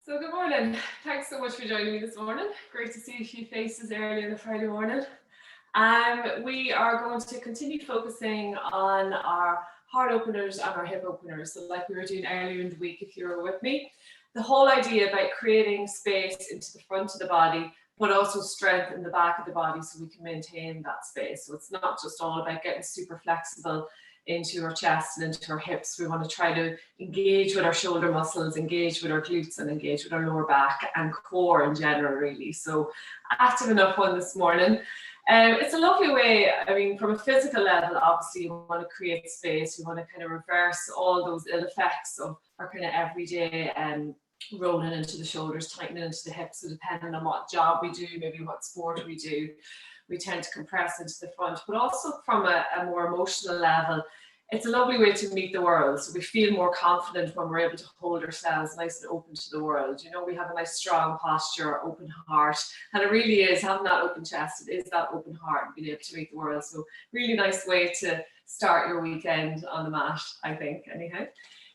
So good morning. Thanks so much for joining me this morning. Great to see a few faces early on a Friday morning. We are going to continue focusing on our heart openers and our hip openers. So like we were doing earlier in the week, if you were with me, the whole idea about creating space into the front of the body, but also strength in the back of the body so we can maintain that space. So it's not just all about getting super flexible into our chest and into our hips. We want to try to engage with our shoulder muscles, engage with our glutes, and engage with our lower back and core in general, really. So active enough one this morning. It's a lovely way, I mean, from a physical level, obviously you want to create space, you want to kind of reverse all those ill effects of our kind of everyday rolling into the shoulders, tightening into the hips. So depending on what job we do, maybe what sport we do, we tend to compress into the front. But also from a more emotional level, it's a lovely way to meet the world. So we feel more confident when we're able to hold ourselves nice and open to the world. You know, we have a nice strong posture, open heart, and it really is having that open chest. It is that open heart and being able to meet the world. So really nice way to start your weekend on the mat, I think, anyhow.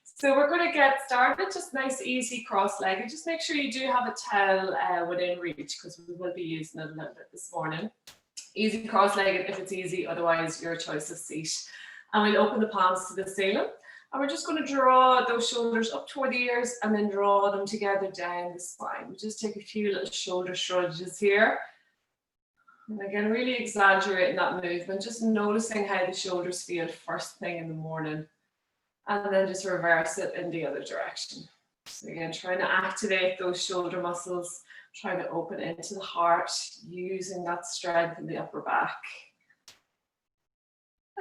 So we're going to get started, just nice, easy, cross-legged. Just make sure you do have a towel within reach because we will be using it a little bit this morning. Easy cross-legged if it's easy, otherwise your choice of seat. And we'll open the palms to the ceiling. And we're just going to draw those shoulders up toward the ears and then draw them together down the spine. We'll just take a few little shoulder shrugs here. And again, really exaggerating that movement, just noticing how the shoulders feel first thing in the morning. And then just reverse it in the other direction. So again, trying to activate those shoulder muscles, trying to open into the heart, using that strength in the upper back.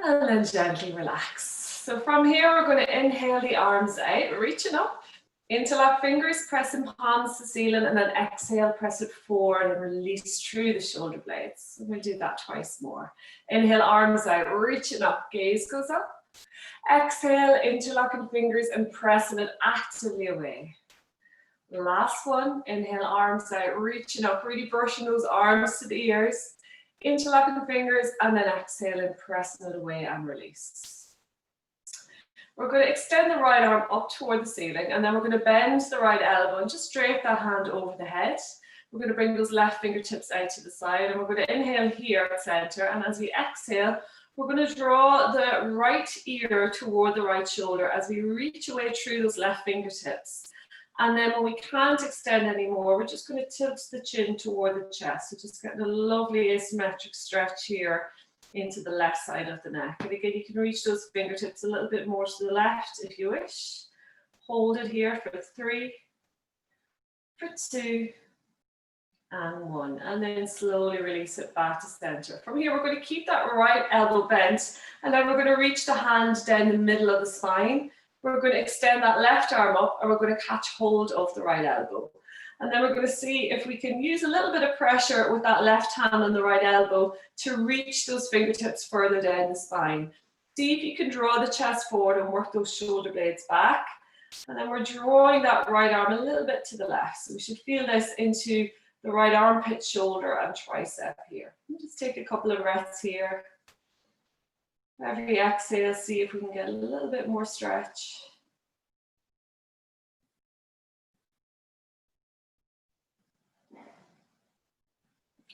And then gently relax. So from here, we're going to inhale the arms out, reaching up. Interlock fingers, pressing palms to the ceiling, and then exhale, press it forward and release through the shoulder blades. So we'll do that twice more. Inhale, arms out, reaching up, gaze goes up. Exhale, interlocking fingers and pressing it actively away. Last one, inhale, arms out, reaching up, really brushing those arms to the ears. Interlocking fingers and then exhale and pressing it away and release. We're going to extend the right arm up toward the ceiling and then we're going to bend the right elbow and just drape that hand over the head. We're going to bring those left fingertips out to the side and we're going to inhale here at center, and as we exhale, we're going to draw the right ear toward the right shoulder as we reach away through those left fingertips. And then when we can't extend anymore, we're just going to tilt the chin toward the chest. So just getting a lovely asymmetric stretch here into the left side of the neck. And again, you can reach those fingertips a little bit more to the left if you wish. Hold it here for 3, for 2, and 1, and then slowly release it back to center. From here, we're going to keep that right elbow bent, and then we're going to reach the hand down the middle of the spine. We're going to extend that left arm up, and we're going to catch hold of the right elbow. And then we're going to see if we can use a little bit of pressure with that left hand on the right elbow to reach those fingertips further down the spine. See if you can draw the chest forward and work those shoulder blades back. And then we're drawing that right arm a little bit to the left. So we should feel this into the right armpit, shoulder, and tricep here. Just take a couple of breaths here. Every exhale, see if we can get a little bit more stretch.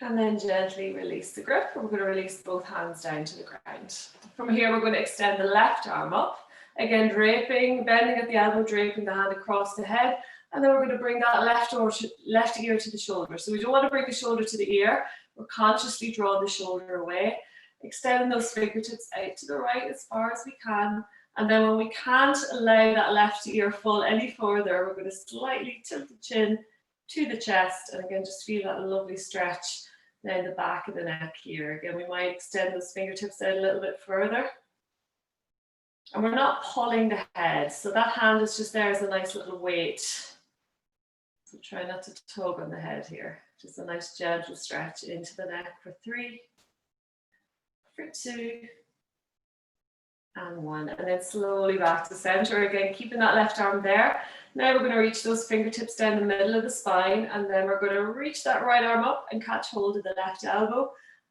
And then gently release the grip. We're going to release both hands down to the ground. From here, we're going to extend the left arm up. Again, draping, bending at the elbow, draping the hand across the head. And then we're going to bring that left ear to the shoulder. So we don't want to bring the shoulder to the ear. We're consciously draw the shoulder away, extending those fingertips out to the right as far as we can. And then when we can't allow that left ear full any further, we're going to slightly tilt the chin to the chest. And again, just feel that lovely stretch down the back of the neck here. Again, we might extend those fingertips out a little bit further. And we're not pulling the head. So that hand is just there as a nice little weight. So try not to tug on the head here. Just a nice gentle stretch into the neck for 3, for 2, and 1. And then slowly back to center. Again, keeping that left arm there. Now we're going to reach those fingertips down the middle of the spine. And then we're going to reach that right arm up and catch hold of the left elbow.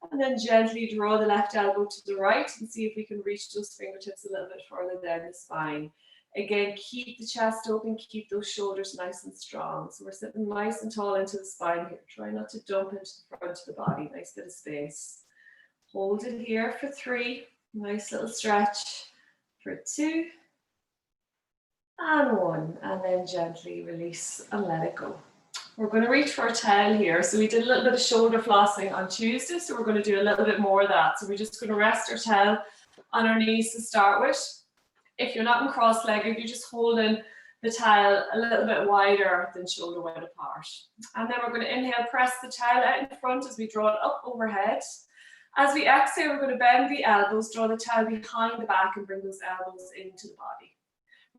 And then gently draw the left elbow to the right and see if we can reach those fingertips a little bit further down the spine. Again, keep the chest open, keep those shoulders nice and strong. So we're sitting nice and tall into the spine here. Try not to dump into the front of the body, nice bit of space. Hold it here for 3, nice little stretch for 2, and 1, and then gently release and let it go. We're going to reach for a towel here. So we did a little bit of shoulder flossing on Tuesday, so we're going to do a little bit more of that. So we're just going to rest our towel on our knees to start with. If you're not in cross-legged, you're just holding the towel a little bit wider than shoulder width apart. And then we're going to inhale, press the towel out in front as we draw it up overhead. As we exhale, we're going to bend the elbows, draw the towel behind the back and bring those elbows into the body.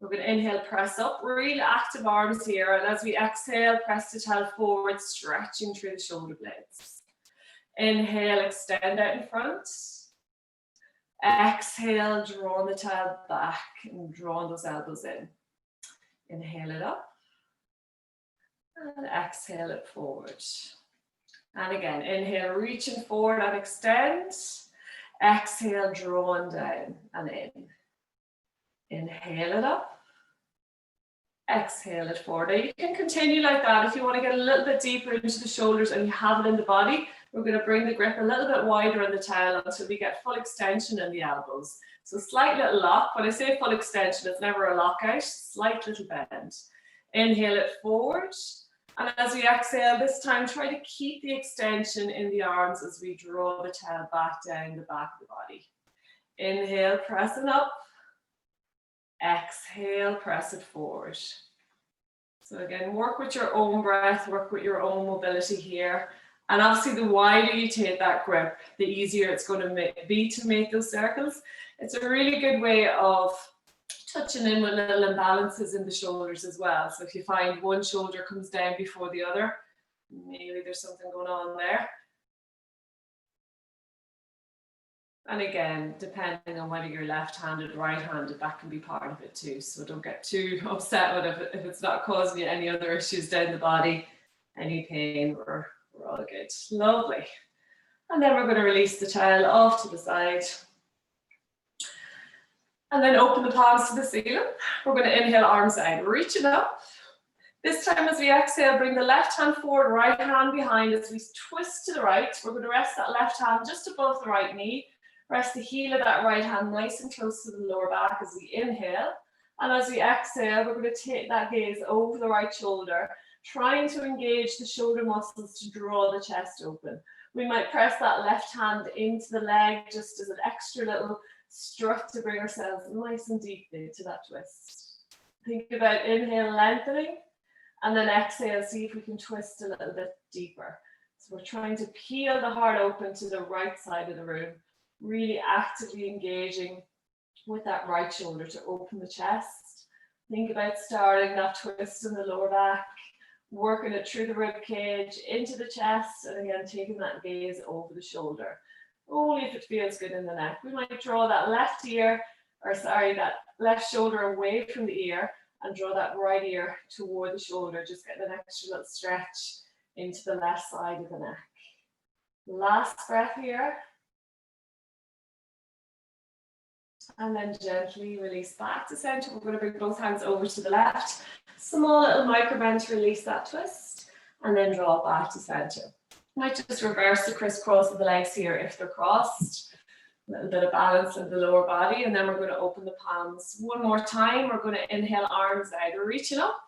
We're going to inhale, press up, real active arms here. And as we exhale, press the towel forward, stretching through the shoulder blades. Inhale, extend out in front. Exhale, drawing the towel back and drawing those elbows in. Inhale it up. And exhale it forward. And again, inhale, reaching forward and extend. Exhale, drawing down and in. Inhale it up. Exhale it forward. Now you can continue like that. If you want to get a little bit deeper into the shoulders and you have it in the body, we're going to bring the grip a little bit wider on the towel until we get full extension in the elbows. So slight little lock. When I say full extension, it's never a lockout, slight little bend. Inhale it forward. And as we exhale, this time try to keep the extension in the arms as we draw the towel back down the back of the body. Inhale, pressing up. Exhale, press it forward. So again, work with your own breath, work with your own mobility here. And obviously the wider you take that grip, the easier it's going to be to make those circles. It's a really good way of touching in with little imbalances in the shoulders as well. So if you find one shoulder comes down before the other, maybe there's something going on there. And again, depending on whether you're left-handed or right-handed, that can be part of it too. So don't get too upset with it if it's not causing you any other issues down the body, any pain, we're all good. Lovely. And then we're going to release the towel off to the side. And then open the palms to the ceiling. We're going to inhale, arms out, reaching up. This time as we exhale, bring the left hand forward, right hand behind as we twist to the right. We're going to rest that left hand just above the right knee. Rest the heel of that right hand nice and close to the lower back as we inhale. And as we exhale, we're going to take that gaze over the right shoulder, trying to engage the shoulder muscles to draw the chest open. We might press that left hand into the leg just as an extra little strut to bring ourselves nice and deep into that twist. Think about inhale, lengthening, and then exhale, see if we can twist a little bit deeper. So we're trying to peel the heart open to the right side of the room, really actively engaging with that right shoulder to open the chest. Think about starting that twist in the lower back, working it through the rib cage, into the chest, and again, taking that gaze over the shoulder. Only if it feels good in the neck. We might draw that left ear, that left shoulder away from the ear and draw that right ear toward the shoulder, just getting an extra little stretch into the left side of the neck. Last breath here. And then gently release back to center. We're going to bring both hands over to the left. Small little micro bend to release that twist. And then draw back to center. Might just reverse the crisscross of the legs here if they're crossed. A little bit of balance in the lower body. And then we're going to open the palms one more time. We're going to inhale, arms out. We're reaching up.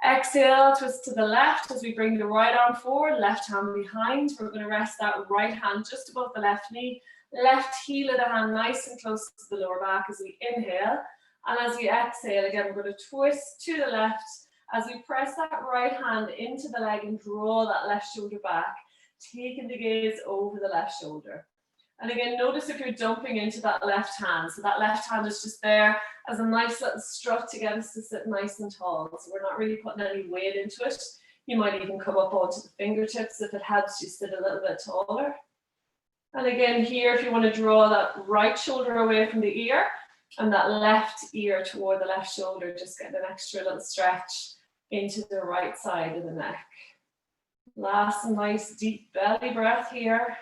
Exhale, twist to the left as we bring the right arm forward, left hand behind. We're going to rest that right hand just above the left knee. Left heel of the hand nice and close to the lower back as we inhale. And as we exhale, again, we're going to twist to the left as we press that right hand into the leg and draw that left shoulder back, taking the gaze over the left shoulder. And again, notice if you're dumping into that left hand. So that left hand is just there as a nice little strut to get us to sit nice and tall. So we're not really putting any weight into it. You might even come up onto the fingertips if it helps you sit a little bit taller. And again, here, if you want to draw that right shoulder away from the ear and that left ear toward the left shoulder, just get an extra little stretch into the right side of the neck. Last nice deep belly breath here.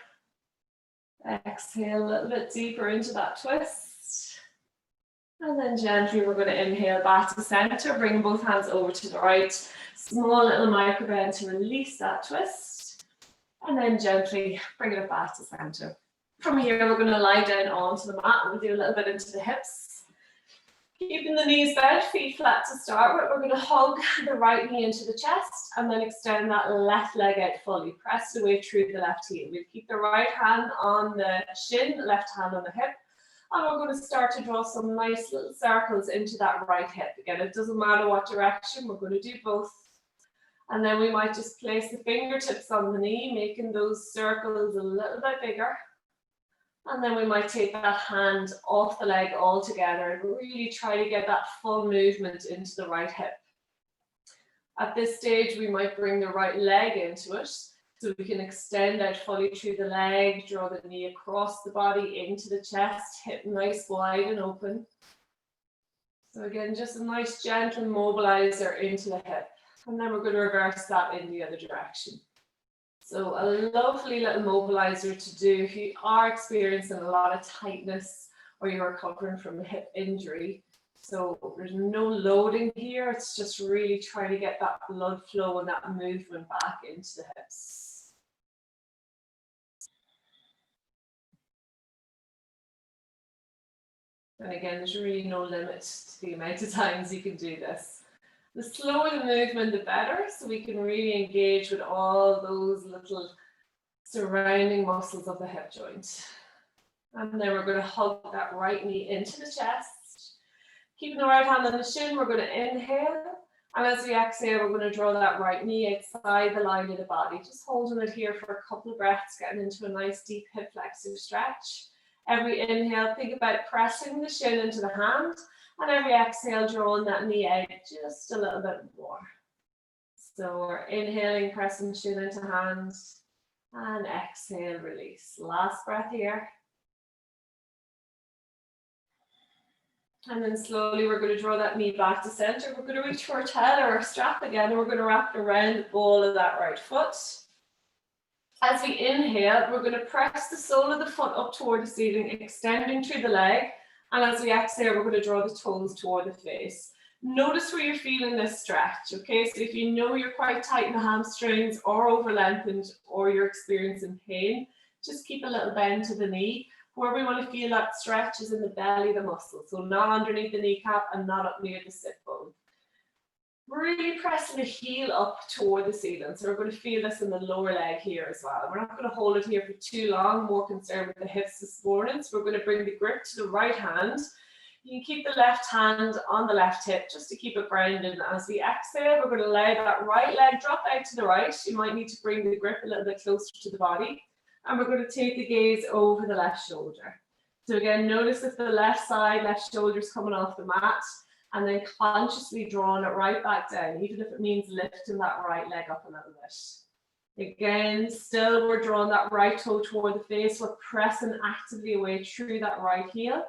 Exhale a little bit deeper into that twist. And then gently we're going to inhale back to center, bring both hands over to the right. Small little micro bend to release that twist. And then gently bring it back to center. From here, we're going to lie down onto the mat and we'll do a little bit into the hips. Keeping the knees bent, feet flat to start with. We're going to hug the right knee into the chest and then extend that left leg out fully. Press it away through the left heel. We'll keep the right hand on the shin, left hand on the hip. And we're going to start to draw some nice little circles into that right hip. Again, it doesn't matter what direction, we're going to do both. And then we might just place the fingertips on the knee, making those circles a little bit bigger. And then we might take that hand off the leg altogether and really try to get that full movement into the right hip. At this stage, we might bring the right leg into it. So we can extend out fully through the leg, draw the knee across the body into the chest, hip nice wide and open. So again, just a nice gentle mobilizer into the hip. And then we're going to reverse that in the other direction. So a lovely little mobilizer to do if you are experiencing a lot of tightness or you're recovering from a hip injury. So there's no loading here, it's just really trying to get that blood flow and that movement back into the hips. And again, there's really no limit to the amount of times you can do this. The slower the movement, the better, so we can really engage with all those little surrounding muscles of the hip joint. And then we're going to hug that right knee into the chest. Keeping the right hand on the shin, we're going to inhale. And as we exhale, we're going to draw that right knee outside the line of the body. Just holding it here for a couple of breaths, getting into a nice deep hip flexor stretch. Every inhale, think about pressing the shin into the hand. And every exhale, drawing that knee out just a little bit more. So we're inhaling, pressing shin into hand. And exhale, release. Last breath here. And then slowly we're going to draw that knee back to center. We're going to reach for a towel or a strap again. And we're going to wrap it around the ball of that right foot. As we inhale, we're going to press the sole of the foot up toward the ceiling, extending through the leg. And as we exhale, we're going to draw the toes toward the face. Notice where you're feeling this stretch, okay? So if you know you're quite tight in the hamstrings or over lengthened or you're experiencing pain, just keep a little bend to the knee. Where we want to feel that stretch is in the belly of the muscle. So not underneath the kneecap and not up near the sit bone. We're really pressing the heel up toward the ceiling. So we're going to feel this in the lower leg here as well. We're not going to hold it here for too long, more concerned with the hips this morning. So we're going to bring the grip to the right hand. You can keep the left hand on the left hip just to keep it grounded. And as we exhale, we're going to allow that right leg drop out to the right. You might need to bring the grip a little bit closer to the body. And we're going to take the gaze over the left shoulder. So again, notice if the left side, left shoulder is coming off the mat. And then consciously drawing it right back down, even if it means lifting that right leg up a little bit. Again, still we're drawing that right toe toward the face. We're pressing actively away through that right heel.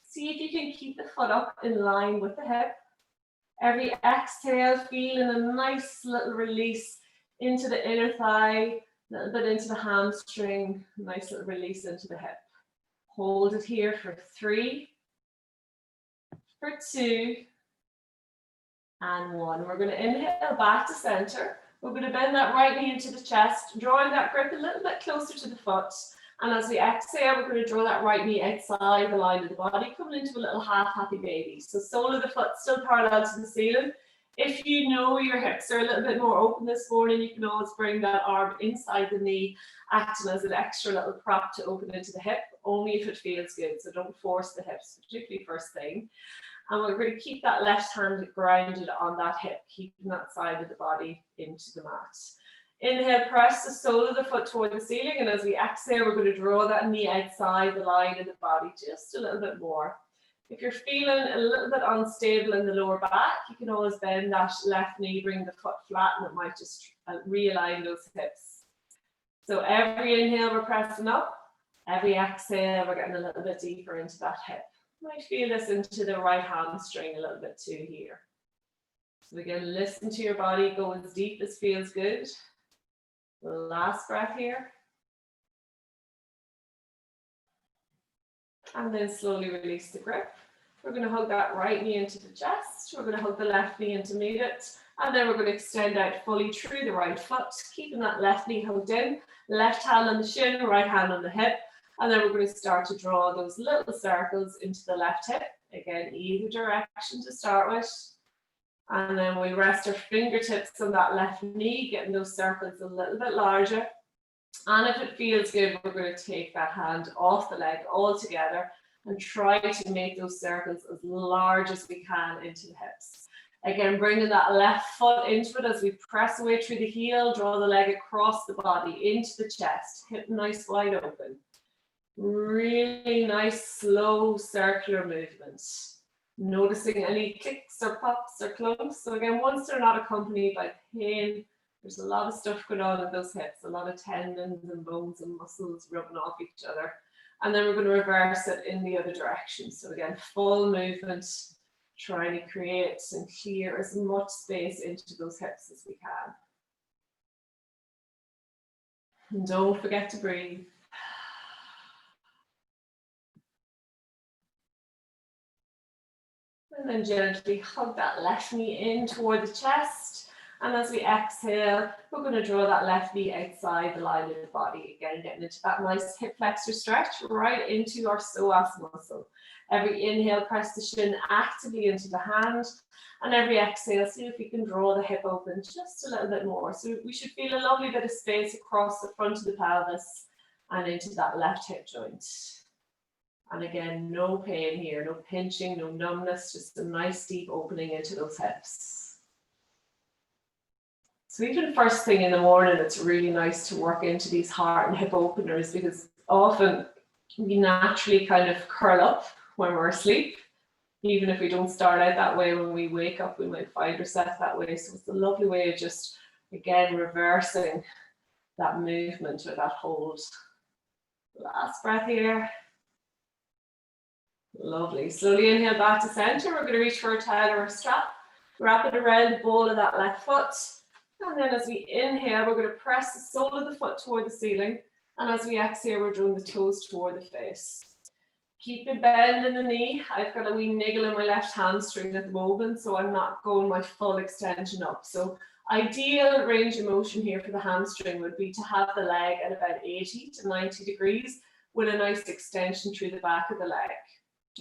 See if you can keep the foot up in line with the hip. Every exhale, feeling a nice little release into the inner thigh, a little bit into the hamstring, nice little release into the hip. Hold it here for 3, for 2, and 1. We're going to inhale back to center. We're going to bend that right knee into the chest, drawing that grip a little bit closer to the foot. And as we exhale, we're going to draw that right knee outside the line of the body, coming into a little half happy baby. So sole of the foot still parallel to the ceiling. If you know your hips are a little bit more open this morning, you can always bring that arm inside the knee, acting as an extra little prop to open into the hip, only if it feels good. So don't force the hips, particularly first thing. And we're going to keep that left hand grounded on that hip, keeping that side of the body into the mat. Inhale, press the sole of the foot toward the ceiling. And as we exhale, we're going to draw that knee outside the line of the body just a little bit more. If you're feeling a little bit unstable in the lower back, you can always bend that left knee, bring the foot flat, and it might just realign those hips. So every inhale, we're pressing up. Every exhale, we're getting a little bit deeper into that hip. You might feel this into the right hamstring a little bit too here. So again, listen to your body, go as deep as feels good. Last breath here. And then slowly release the grip. We're going to hug that right knee into the chest. We're going to hug the left knee in to meet it. And then we're going to extend out fully through the right foot, keeping that left knee hugged in, left hand on the shin, right hand on the hip. And then we're going to start to draw those little circles into the left hip. Again, either direction to start with. And then we rest our fingertips on that left knee, getting those circles a little bit larger. And if it feels good, we're going to take that hand off the leg all together and try to make those circles as large as we can into the hips. Again, bringing that left foot into it as we press away through the heel, draw the leg across the body into the chest, hip nice wide open. Really nice, slow, circular movements. Noticing any kicks or pops or clumps. So again, once they're not accompanied by pain, there's a lot of stuff going on in those hips, a lot of tendons and bones and muscles rubbing off each other. And then we're going to reverse it in the other direction. So again, full movement, trying to create and clear as much space into those hips as we can. And don't forget to breathe. And then gently hug that left knee in toward the chest. And as we exhale, we're going to draw that left knee outside the line of the body. Again, getting into that nice hip flexor stretch right into our psoas muscle. Every inhale, press the shin actively into the hand. And every exhale, see if we can draw the hip open just a little bit more. So we should feel a lovely bit of space across the front of the pelvis and into that left hip joint. And again, no pain here, no pinching, no numbness, just a nice deep opening into those hips. So even first thing in the morning, it's really nice to work into these heart and hip openers because often we naturally kind of curl up when we're asleep. Even if we don't start out that way, when we wake up, we might find ourselves that way. So it's a lovely way of just, again, reversing that movement or that hold. Last breath here. Lovely. Slowly inhale back to center. We're going to reach for a towel or a strap. Wrap it around the ball of that left foot. And then as we inhale, we're going to press the sole of the foot toward the ceiling. And as we exhale, we're drawing the toes toward the face. Keep the bend in the knee. I've got a wee niggle in my left hamstring at the moment, so I'm not going my full extension up. So ideal range of motion here for the hamstring would be to have the leg at about 80 to 90 degrees with a nice extension through the back of the leg.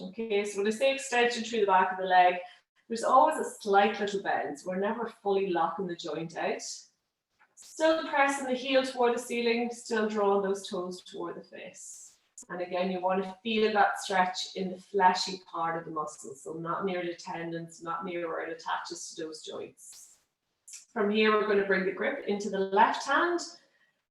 Okay, so when I say extension through the back of the leg, there's always a slight little bend. So we're never fully locking the joint out. Still pressing the heel toward the ceiling, still drawing those toes toward the face. And again, you want to feel that stretch in the fleshy part of the muscle. So not near the tendons, not near where it attaches to those joints. From here, we're going to bring the grip into the left hand.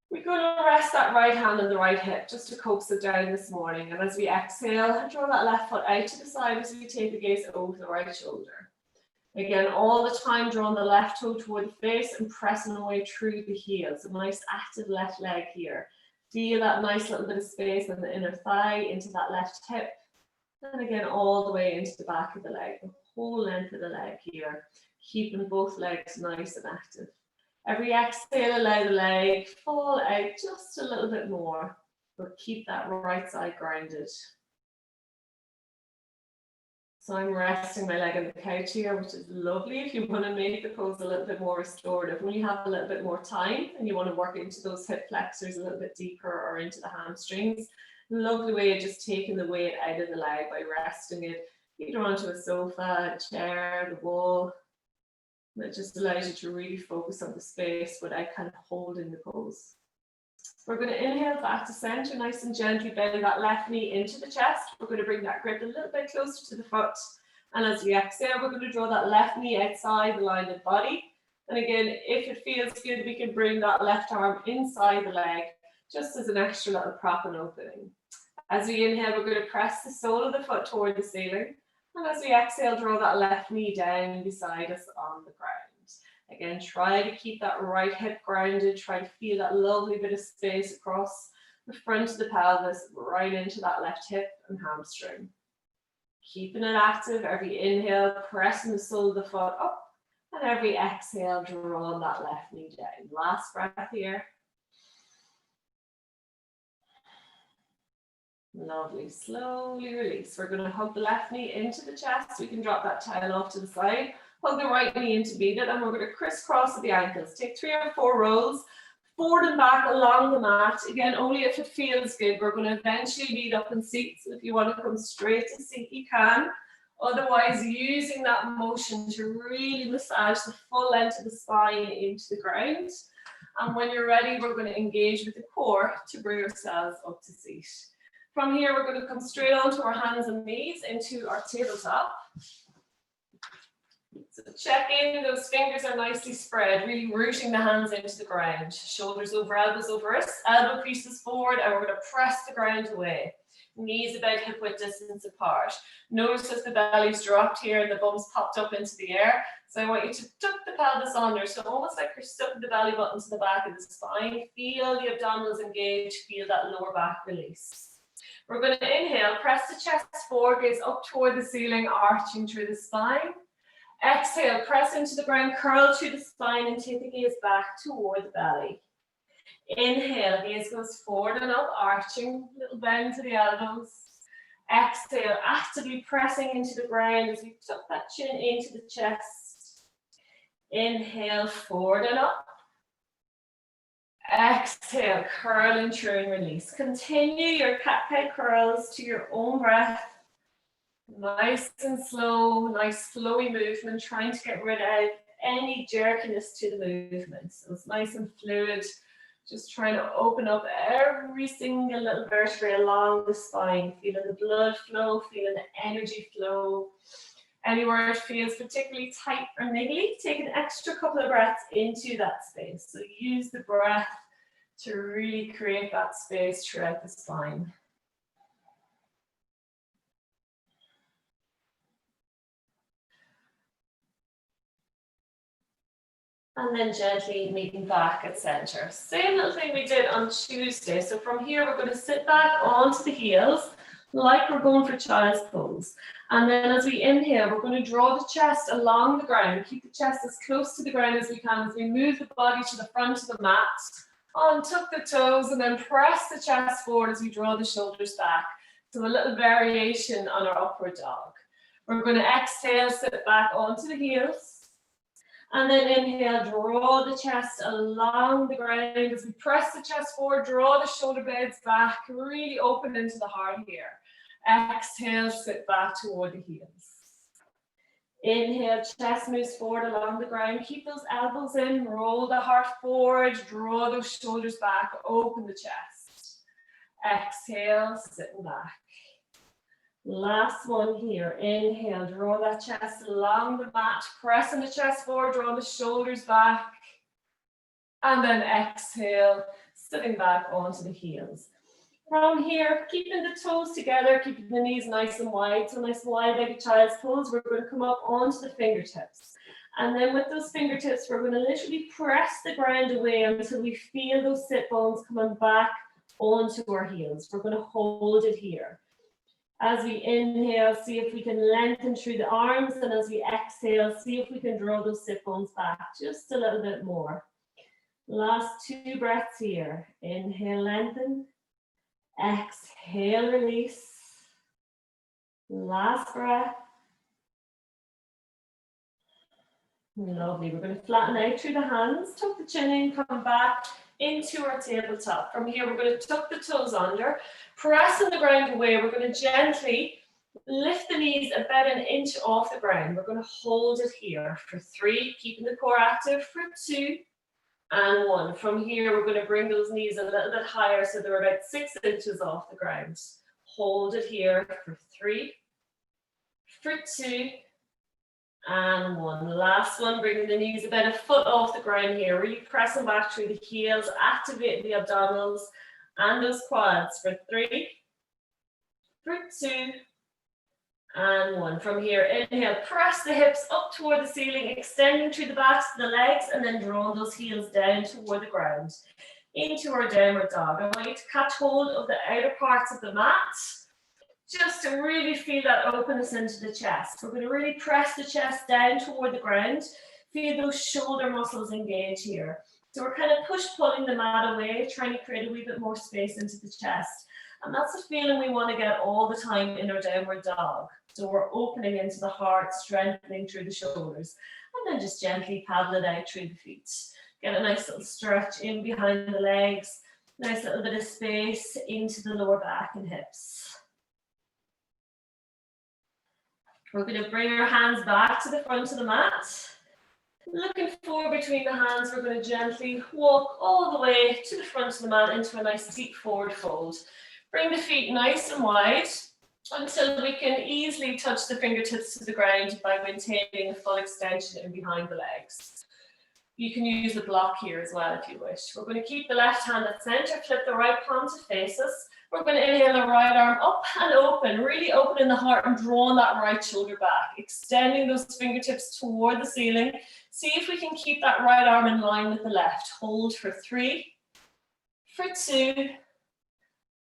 We're going to rest that right hand on the right hip just to coax it down this morning. And as we exhale, draw that left foot out to the side as we take the gaze over the right shoulder. Again, all the time drawing the left toe toward the face and pressing away through the heel. So nice active left leg here. Feel that nice little bit of space on the inner thigh into that left hip. And again, all the way into the back of the leg, the whole length of the leg here. Keeping both legs nice and active. Every exhale, allow the leg fall out just a little bit more, but keep that right side grounded. So I'm resting my leg on the couch here, which is lovely if you want to make the pose a little bit more restorative. When you have a little bit more time and you want to work into those hip flexors a little bit deeper or into the hamstrings, lovely way of just taking the weight out of the leg by resting it either onto a sofa, a chair, the wall. That just allows you to really focus on the space without kind of holding the pose. We're going to inhale back to center, nice and gently bend that left knee into the chest. We're going to bring that grip a little bit closer to the foot. And as we exhale, we're going to draw that left knee outside the line of the body. And again, if it feels good, we can bring that left arm inside the leg, just as an extra little prop and opening. As we inhale, we're going to press the sole of the foot toward the ceiling. And as we exhale, draw that left knee down beside us on the ground. Again, try to keep that right hip grounded. Try to feel that lovely bit of space across the front of the pelvis, right into that left hip and hamstring. Keeping it active. Every inhale, pressing the sole of the foot up. And every exhale, draw that left knee down. Last breath here. Lovely. Slowly release. We're going to hug the left knee into the chest. We can drop that towel off to the side. Hug the right knee in to beat it, and we're going to crisscross at the ankles. Take 3 or 4 rolls, forward and back along the mat. Again, only if it feels good. We're going to eventually lead up in seats. If you want to come straight to seat, you can. Otherwise, using that motion to really massage the full length of the spine into the ground. And when you're ready, we're going to engage with the core to bring ourselves up to seat. From here, we're going to come straight onto our hands and knees into our tabletop. So check in, those fingers are nicely spread, really rooting the hands into the ground. Shoulders over wrists, elbow creases forward, and we're going to press the ground away. Knees about hip width distance apart. Notice as the belly's dropped here and the bum's popped up into the air. So I want you to tuck the pelvis under, so almost like you're stuffing the belly button to the back of the spine. Feel the abdominals engage, feel that lower back release. We're going to inhale, press the chest forward, gaze up toward the ceiling, arching through the spine. Exhale, press into the ground, curl through the spine, and take the gaze back toward the belly. Inhale, gaze goes forward and up, arching, little bend to the elbows. Exhale, actively pressing into the ground as we tuck that chin into the chest. Inhale, forward and up. Exhale, curling through and release. Continue your cat-cow curls to your own breath. Nice and slow, nice flowy movement, trying to get rid of any jerkiness to the movement. So it's nice and fluid, just trying to open up every single little vertebrae along the spine, feeling the blood flow, feeling the energy flow. Anywhere it feels particularly tight or niggly, take an extra couple of breaths into that space. So use the breath to really create that space throughout the spine. And then gently meeting back at center. Same little thing we did on Tuesday. So from here, we're going to sit back onto the heels, like we're going for child's pose. And then as we inhale, we're going to draw the chest along the ground. Keep the chest as close to the ground as we can as we move the body to the front of the mat. Untuck the toes and then press the chest forward as we draw the shoulders back. So a little variation on our upward dog. We're going to exhale, sit back onto the heels. And then inhale, draw the chest along the ground as we press the chest forward, draw the shoulder blades back, really open into the heart here. Exhale, sit back toward the heels. Inhale, chest moves forward along the ground. Keep those elbows in, roll the heart forward, draw those shoulders back, open the chest. Exhale, sitting back. Last one here. Inhale, draw that chest along the mat, pressing the chest forward, draw the shoulders back. And then exhale, sitting back onto the heels. From here, keeping the toes together, keeping the knees nice and wide. So nice and wide like a child's pose. We're going to come up onto the fingertips. And then with those fingertips, we're going to literally press the ground away until we feel those sit bones coming back onto our heels. We're going to hold it here. As we inhale, see if we can lengthen through the arms, and as we exhale, see if we can draw those sit bones back just a little bit more. Last 2 breaths here. Inhale, lengthen. Exhale, release. Last breath. Lovely. We're going to flatten out through the hands, tuck the chin in, come back into our tabletop. From here, we're going to tuck the toes under, pressing the ground away. We're going to gently lift the knees about an inch off the ground. We're going to hold it here for 3, keeping the core active, for 2 and 1. From here, we're going to bring those knees a little bit higher so they're about 6 inches off the ground. Hold it here for 3, for 2 and 1. Last one, bringing the knees about a foot off the ground here, really pressing back through the heels, activating the abdominals and those quads for 3, for 2 and 1. From here, inhale, press the hips up toward the ceiling, extending through the backs of the legs, and then drawing those heels down toward the ground into our downward dog. I want you to catch hold of the outer parts of the mat, just to really feel that openness into the chest. We're going to really press the chest down toward the ground. Feel those shoulder muscles engage here. So we're kind of push-pulling the mat away, trying to create a wee bit more space into the chest. And that's a feeling we want to get all the time in our downward dog. So we're opening into the heart, strengthening through the shoulders, and then just gently paddle it out through the feet. Get a nice little stretch in behind the legs, nice little bit of space into the lower back and hips. We're going to bring our hands back to the front of the mat. Looking forward between the hands, we're going to gently walk all the way to the front of the mat into a nice deep forward fold. Bring the feet nice and wide until we can easily touch the fingertips to the ground by maintaining a full extension in behind the legs. You can use a block here as well if you wish. We're going to keep the left hand at center, flip the right palm to face us. We're going to inhale the right arm up and open, really opening the heart and drawing that right shoulder back, extending those fingertips toward the ceiling. See if we can keep that right arm in line with the left. Hold for 3, for 2,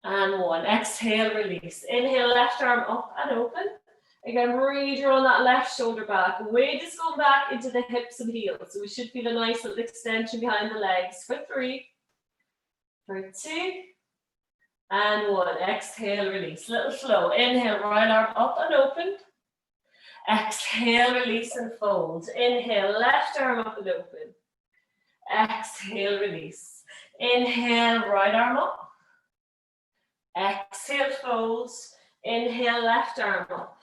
and 1. Exhale, release. Inhale, left arm up and open. Again, really drawing that left shoulder back. Weight is going back into the hips and heels. So we should feel a nice little extension behind the legs. For 3, for 2, and 1. Exhale, release. Little flow. Inhale, right arm up and open. Exhale, release and fold. Inhale, left arm up and open. Exhale, release. Inhale, right arm up. Exhale, fold. Inhale, left arm up.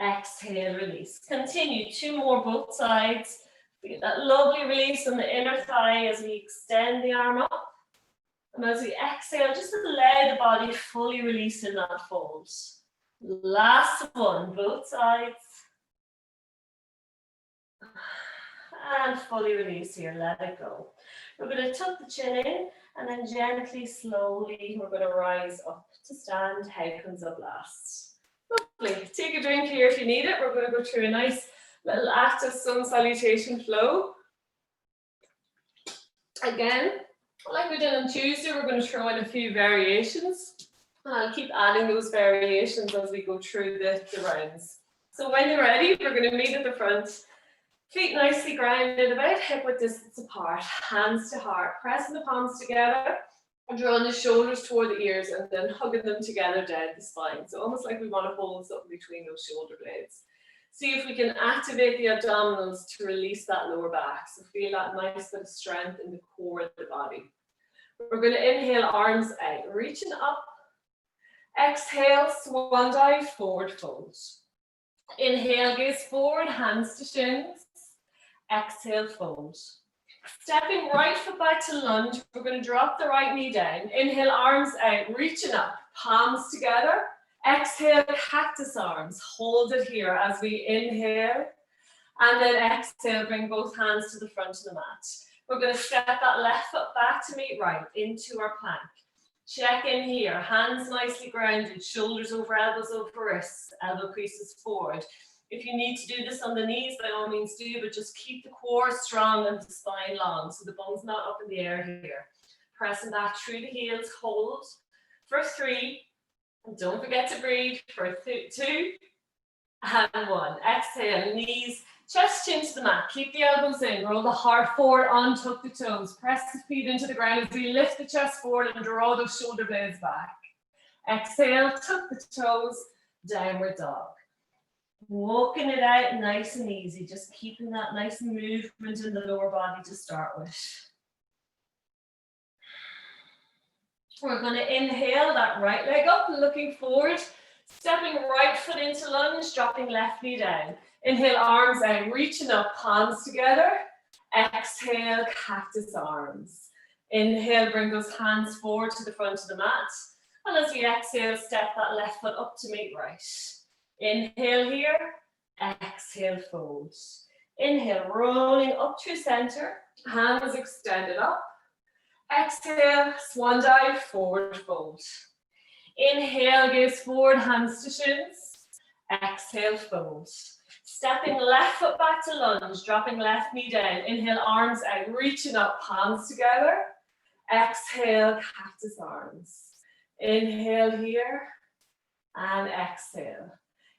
Exhale, release. Continue. 2 more, both sides. Get that lovely release on the inner thigh as we extend the arm up. And as we exhale, just allow the body fully release in that fold. Last one, both sides. And fully release here, let it go. We're going to tuck the chin in and then gently, slowly, we're going to rise up to stand. Head comes up last. Lovely. Take a drink here if you need it. We're going to go through a nice little active sun salutation flow. Again, like we did on Tuesday, we're going to throw in a few variations. And I'll keep adding those variations as we go through the rounds. So when you're ready, we're going to meet at the front. Feet nicely grounded, about hip-width distance apart. Hands to heart. Pressing the palms together. And drawing the shoulders toward the ears and then hugging them together down the spine. So almost like we want to hold something between those shoulder blades. See if we can activate the abdominals to release that lower back. So feel that nice bit of strength in the core of the body. We're going to inhale, arms out, reaching up. Exhale, swan dive, forward fold. Inhale, gaze forward, hands to shins. Exhale, fold. Stepping right foot back to lunge, we're going to drop the right knee down. Inhale, arms out, reaching up, palms together. Exhale, cactus arms. Hold it here as we inhale. And then exhale, bring both hands to the front of the mat. We're going to step that left foot back to meet right into our plank. Check in here, hands nicely grounded, shoulders over elbows over wrists, elbow creases forward. If you need to do this on the knees, by all means do, but just keep the core strong and the spine long, so the bone's not up in the air here. Pressing back through the heels, hold for 3. Don't forget to breathe for 2 and 1. Exhale, knees, chest, chin to the mat. Keep the elbows in, roll the heart forward, untuck the toes. Press the feet into the ground as we lift the chest forward and draw those shoulder blades back. Exhale, tuck the toes, downward dog. Walking it out nice and easy, just keeping that nice movement in the lower body to start with. We're going to inhale that right leg up, looking forward, stepping right foot into lunge, dropping left knee down. Inhale, arms out, reaching up, palms together. Exhale, cactus arms. Inhale, bring those hands forward to the front of the mat. And as we exhale, step that left foot up to meet right. Inhale here, exhale, fold. Inhale, rolling up through center, hands extended up. Exhale, swan dive, forward fold. Inhale, gaze forward, hands to shins. Exhale, fold. Stepping left foot back to lunge, dropping left knee down. Inhale, arms out, reaching up, palms together. Exhale, cactus arms. Inhale here, and exhale.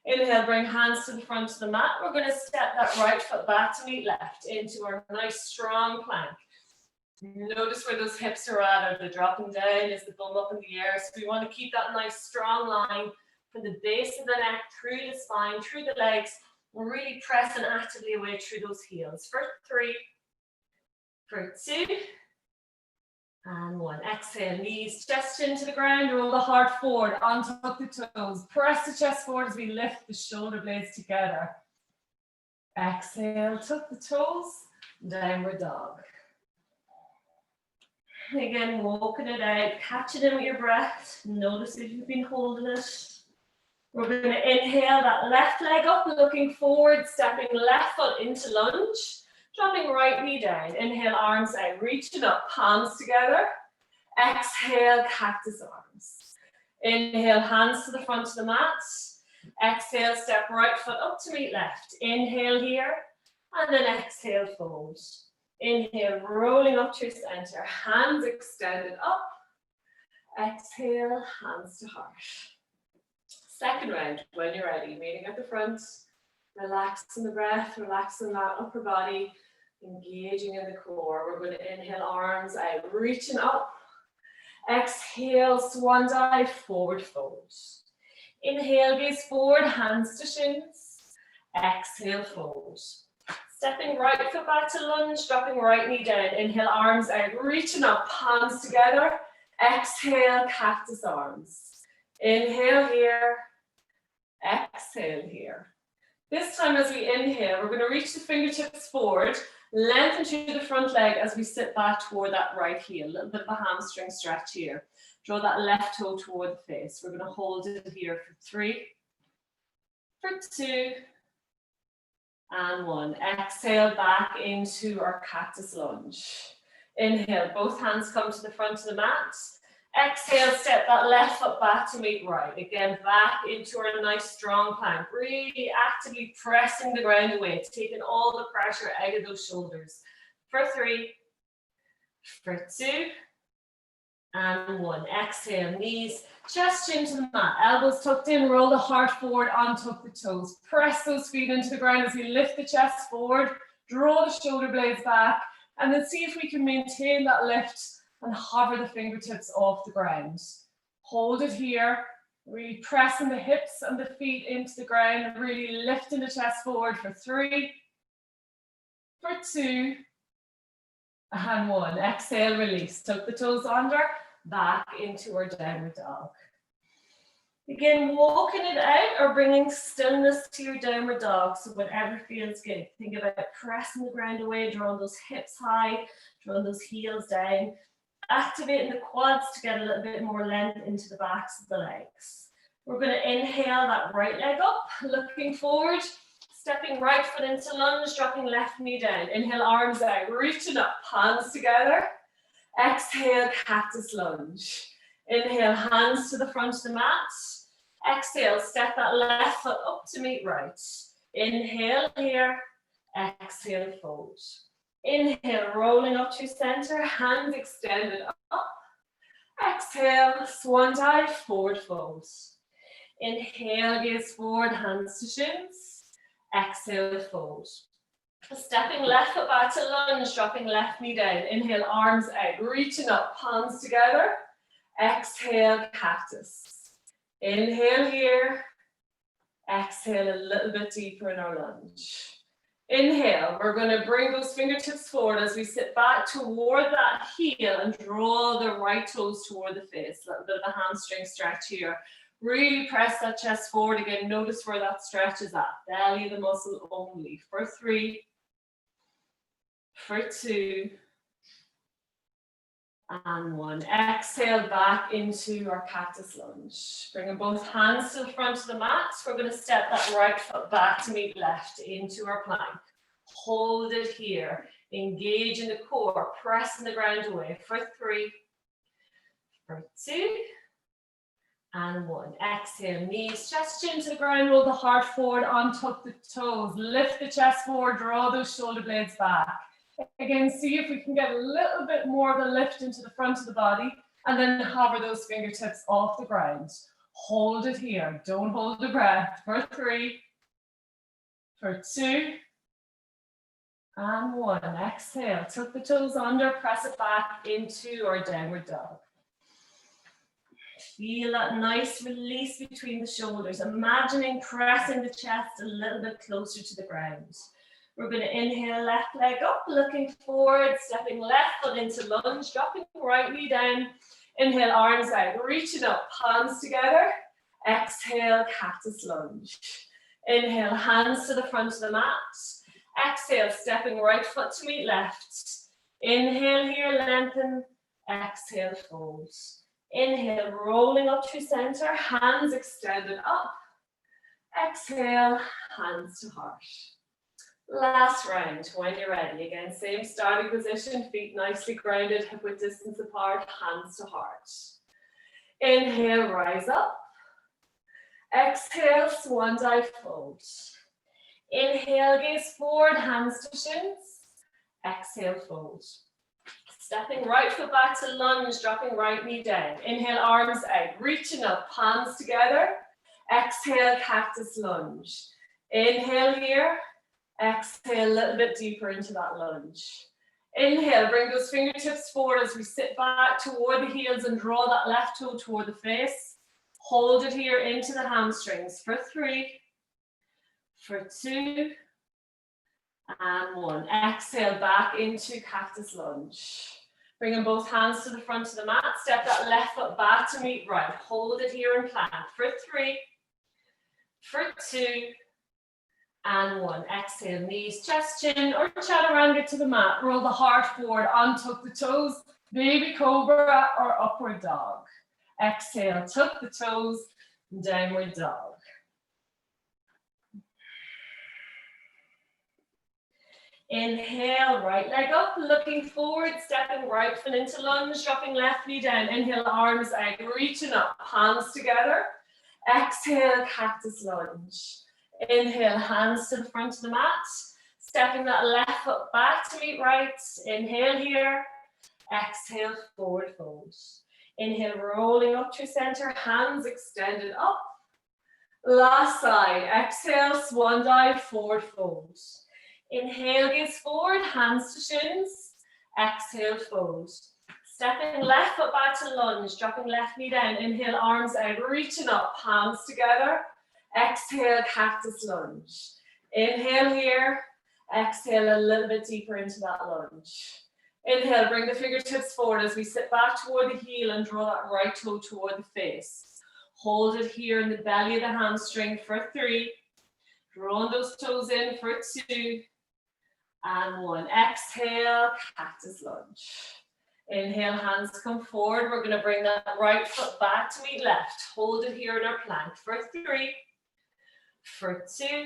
Inhale, bring hands to the front of the mat. We're going to step that right foot back to meet left into our nice strong plank. Notice where those hips are at. Are they dropping down? Is the bum up in the air? So we want to keep that nice strong line from the base of the neck, through the spine, through the legs. We're really pressing actively away through those heels. For 3, for 2, and 1. Exhale, knees, chest into the ground, roll the heart forward, onto the toes. Press the chest forward as we lift the shoulder blades together. Exhale, tuck the toes, downward dog. Again, walking it out, catch it in with your breath. Notice if you've been holding it. We're going to inhale that left leg up, looking forward, stepping left foot into lunge, dropping right knee down. Inhale, arms out, reaching up, palms together. Exhale, cactus arms. Inhale, hands to the front of the mat. Exhale, step right foot up to meet left. Inhale here, and then exhale, fold. Inhale, rolling up to center, hands extended up. Exhale, hands to heart. Second round, when you're ready, meeting at the front, relaxing the breath, relaxing that upper body, engaging in the core. We're going to inhale, arms out, reaching up. Exhale, swan dive, forward fold. Inhale, gaze forward, hands to shins. Exhale, fold. Stepping right foot back to lunge, dropping right knee down. Inhale, arms out, reaching up, palms together. Exhale, cactus arms. Inhale here, exhale here. This time as we inhale, we're going to reach the fingertips forward, lengthen through the front leg as we sit back toward that right heel. A little bit of a hamstring stretch here. Draw that left toe toward the face. We're going to hold it here for 3, for 2, and 1. Exhale back into our cactus lunge. Inhale, both hands come to the front of the mat. Exhale, step that left foot back to meet right. Again, back into our nice strong plank. Really actively pressing the ground away, taking all the pressure out of those shoulders. For 3, for 2, and 1. Exhale, knees, chest into the mat, elbows tucked in, roll the heart forward, untuck the toes. Press those feet into the ground as we lift the chest forward, draw the shoulder blades back, and then see if we can maintain that lift and hover the fingertips off the ground. Hold it here, really pressing the hips and the feet into the ground, and really lifting the chest forward for 3, for 2, and 1. Exhale, release. Tuck the toes under, back into our downward dog. Again, walking it out or bringing stillness to your downward dog. So whatever feels good. Think about pressing the ground away, drawing those hips high, drawing those heels down. Activating the quads to get a little bit more length into the backs of the legs. We're going to inhale that right leg up, looking forward, stepping right foot into lunge, dropping left knee down. Inhale, arms out, reaching up, hands together. Exhale, cactus lunge. Inhale, hands to the front of the mat. Exhale, step that left foot up to meet right. Inhale here, exhale, fold. Inhale, rolling up to center, hands extended up. Exhale, swan dive, forward fold. Inhale, gaze forward, hands to shins. Exhale, fold. Stepping left foot back to lunge, dropping left knee down. Inhale, arms out, reaching up, palms together. Exhale, cactus. Inhale here. Exhale a little bit deeper in our lunge. Inhale, we're going to bring those fingertips forward as we sit back toward that heel and draw the right toes toward the face. A little bit of a hamstring stretch here. Really press that chest forward again. Notice where that stretch is at. Belly the muscle only. For 3, for 2, and 1. Exhale back into our cactus lunge. Bringing both hands to the front of the mat. We're going to step that right foot back to meet left into our plank. Hold it here. Engage in the core. Pressing the ground away. For 3, for 2, and 1. Exhale, knees, chest into the ground, roll the heart forward, untuck the toes, lift the chest forward, draw those shoulder blades back. Again, see if we can get a little bit more of a lift into the front of the body, and then hover those fingertips off the ground. Hold it here, don't hold the breath. For 3, for 2, And one. Exhale. Tuck the toes under, press it back into our downward dog. Feel that nice release between the shoulders. Imagining pressing the chest a little bit closer to the ground. We're going to inhale, left leg up, looking forward, stepping left foot into lunge, dropping right knee down. Inhale, arms out, reaching up, palms together. Exhale, cactus lunge. Inhale, hands to the front of the mat. Exhale, stepping right foot to meet left. Inhale here, lengthen. Exhale, fold. Inhale, rolling up through center, hands extended up. Exhale, hands to heart. Last round, when you're ready. Again, same starting position, feet nicely grounded, hip width distance apart, hands to heart. Inhale, rise up. Exhale, swan dive fold. Inhale, gaze forward, hands to shins. Exhale, fold. Stepping right foot back to lunge, dropping right knee down. Inhale, arms out, reaching up, palms together. Exhale, cactus lunge. Inhale here. Exhale, a little bit deeper into that lunge. Inhale, bring those fingertips forward as we sit back toward the heels and draw that left toe toward the face. Hold it here into the hamstrings for 3, for 2, and 1. Exhale, back into cactus lunge. Bringing both hands to the front of the mat. Step that left foot back to meet right. Hold it here and plant for 3, for 2, and 1. Exhale, knees, chest, chin, or chaturanga to the mat. Roll the heart forward, untuck the toes, baby cobra or upward dog. Exhale, tuck the toes, downward dog. Inhale, right leg up, looking forward, stepping right foot into lunge, dropping left knee down. Inhale, arms out, reaching up, hands together. Exhale, cactus lunge. Inhale, hands to the front of the mat. Stepping that left foot back to meet right. Inhale here. Exhale, forward fold. Inhale, rolling up through center, hands extended up. Last side, exhale, swan dive, forward fold. Inhale, gaze forward, hands to shins. Exhale, fold. Stepping left foot back to lunge, dropping left knee down. Inhale, arms out, reaching up, palms together. Exhale, cactus lunge. Inhale here. Exhale, a little bit deeper into that lunge. Inhale, bring the fingertips forward as we sit back toward the heel and draw that right toe toward the face. Hold it here in the belly of the hamstring for 3. Drawing those toes in for 2. And 1. Exhale, cactus lunge. Inhale, hands come forward. We're going to bring that right foot back to meet left. Hold it here in our plank for 3, for 2,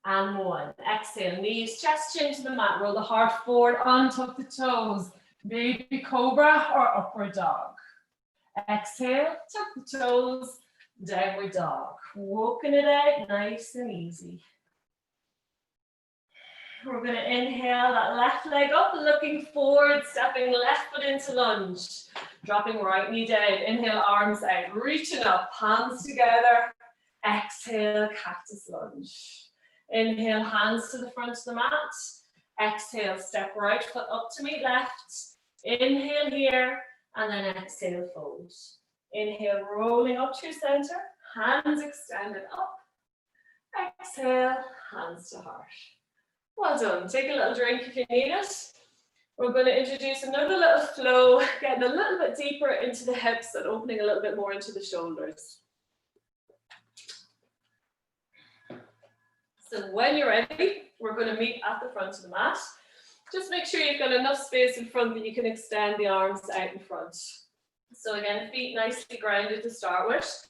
and 1. Exhale, knees, chest, chin to the mat. Roll the heart forward, untuck the toes. Baby cobra or upward dog. Exhale, tuck the toes, downward dog. Working it out nice and easy. We're going to inhale that left leg up, looking forward, stepping left foot into lunge. Dropping right knee down. Inhale, arms out, reaching up, palms together. Exhale, cactus lunge. Inhale, hands to the front of the mat. Exhale, step right foot up to meet left. Inhale here, and then exhale, fold. Inhale, rolling up through center, hands extended up. Exhale, hands to heart. Well done. Take a little drink if you need it. We're going to introduce another little flow, getting a little bit deeper into the hips and opening a little bit more into the shoulders. So when you're ready, we're going to meet at the front of the mat. Just make sure you've got enough space in front that you can extend the arms out in front. So again, feet nicely grounded to start with.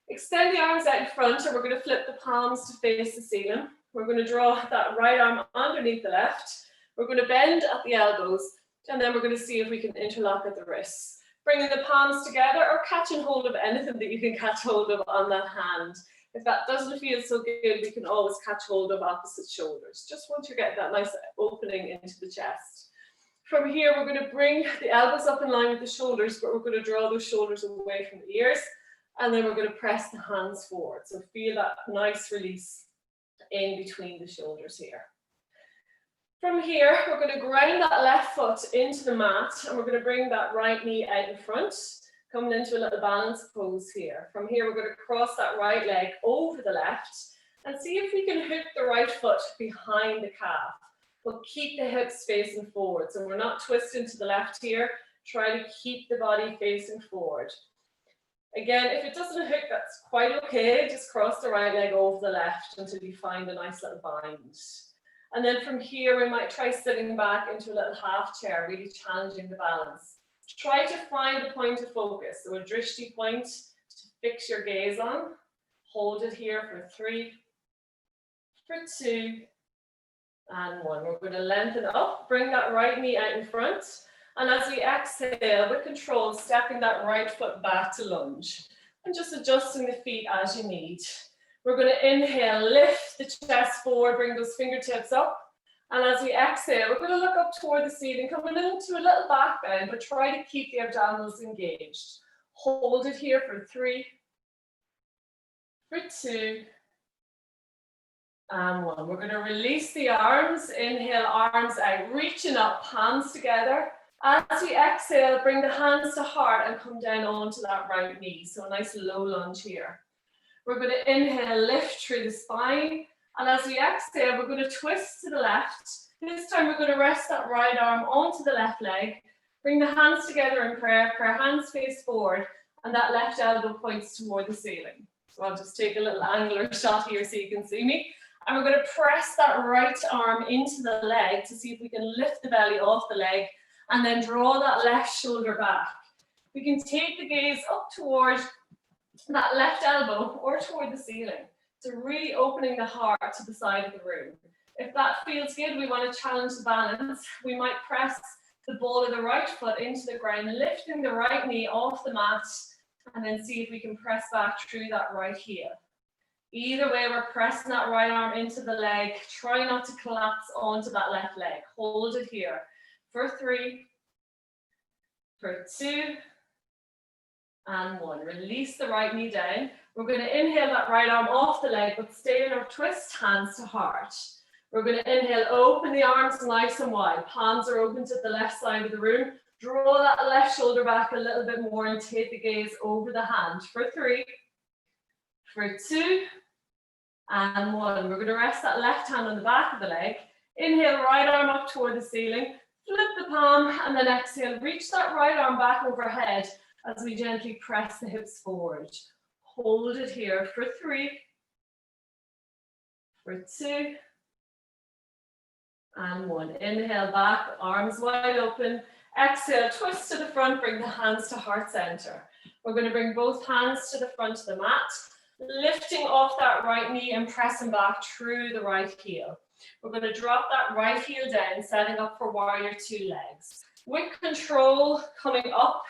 Extend the arms out in front, and we're going to flip the palms to face the ceiling. We're going to draw that right arm underneath the left. We're going to bend at the elbows, and then we're going to see if we can interlock at the wrists. Bringing the palms together or catching hold of anything that you can catch hold of on that hand. If that doesn't feel so good, we can always catch hold of opposite shoulders. Just once you get that nice opening into the chest. From here, we're going to bring the elbows up in line with the shoulders, but we're going to draw those shoulders away from the ears. And then we're going to press the hands forward. So feel that nice release in between the shoulders here. From here, we're going to grind that left foot into the mat and we're going to bring that right knee out in front, coming into a little balance pose here. From here, we're going to cross that right leg over the left and see if we can hook the right foot behind the calf. But keep the hips facing forward. So we're not twisting to the left here. Try to keep the body facing forward. Again, if it doesn't hook, that's quite okay. Just cross the right leg over the left until you find a nice little bind. And then from here, we might try sitting back into a little half chair, really challenging the balance. Try to find a point of focus, so a drishti point to fix your gaze on. Hold it here for 3, for 2, and 1. We're going to lengthen up, bring that right knee out in front. And as we exhale, with control, stepping that right foot back to lunge. And just adjusting the feet as you need. We're going to inhale, lift the chest forward, bring those fingertips up. And as we exhale, we're going to look up toward the ceiling, coming into a little back bend, but try to keep the abdominals engaged. Hold it here for 3, for 2, and 1. We're going to release the arms. Inhale, arms out, reaching up, palms together. As we exhale, bring the hands to heart and come down onto that right knee. So a nice low lunge here. We're going to inhale, lift through the spine. And as we exhale, we're going to twist to the left. This time we're going to rest that right arm onto the left leg. Bring the hands together in prayer. Hands face forward. And that left elbow points toward the ceiling. So I'll just take a little angular shot here so you can see me. And we're going to press that right arm into the leg to see if we can lift the belly off the leg. And then draw that left shoulder back. We can take the gaze up toward that left elbow or toward the ceiling. So really opening the heart to the side of the room. If that feels good, we want to challenge the balance. We might press the ball of the right foot into the ground, lifting the right knee off the mat, and then see if we can press back through that right heel. Either way, we're pressing that right arm into the leg. Try not to collapse onto that left leg. Hold it here. For 3, for 2, and 1. Release the right knee down. We're going to inhale that right arm off the leg, but stay in our twist, hands to heart. We're going to inhale, open the arms nice and wide. Palms are open to the left side of the room. Draw that left shoulder back a little bit more and take the gaze over the hand. For 3, for 2, and 1. We're going to rest that left hand on the back of the leg. Inhale, right arm up toward the ceiling. Flip the palm and then exhale, reach that right arm back overhead as we gently press the hips forward. Hold it here for 3, for 2, and 1. Inhale back, arms wide open. Exhale, twist to the front, bring the hands to heart center. We're going to bring both hands to the front of the mat, lifting off that right knee and pressing back through the right heel. We're going to drop that right heel down, setting up for warrior 2 legs. With control, coming up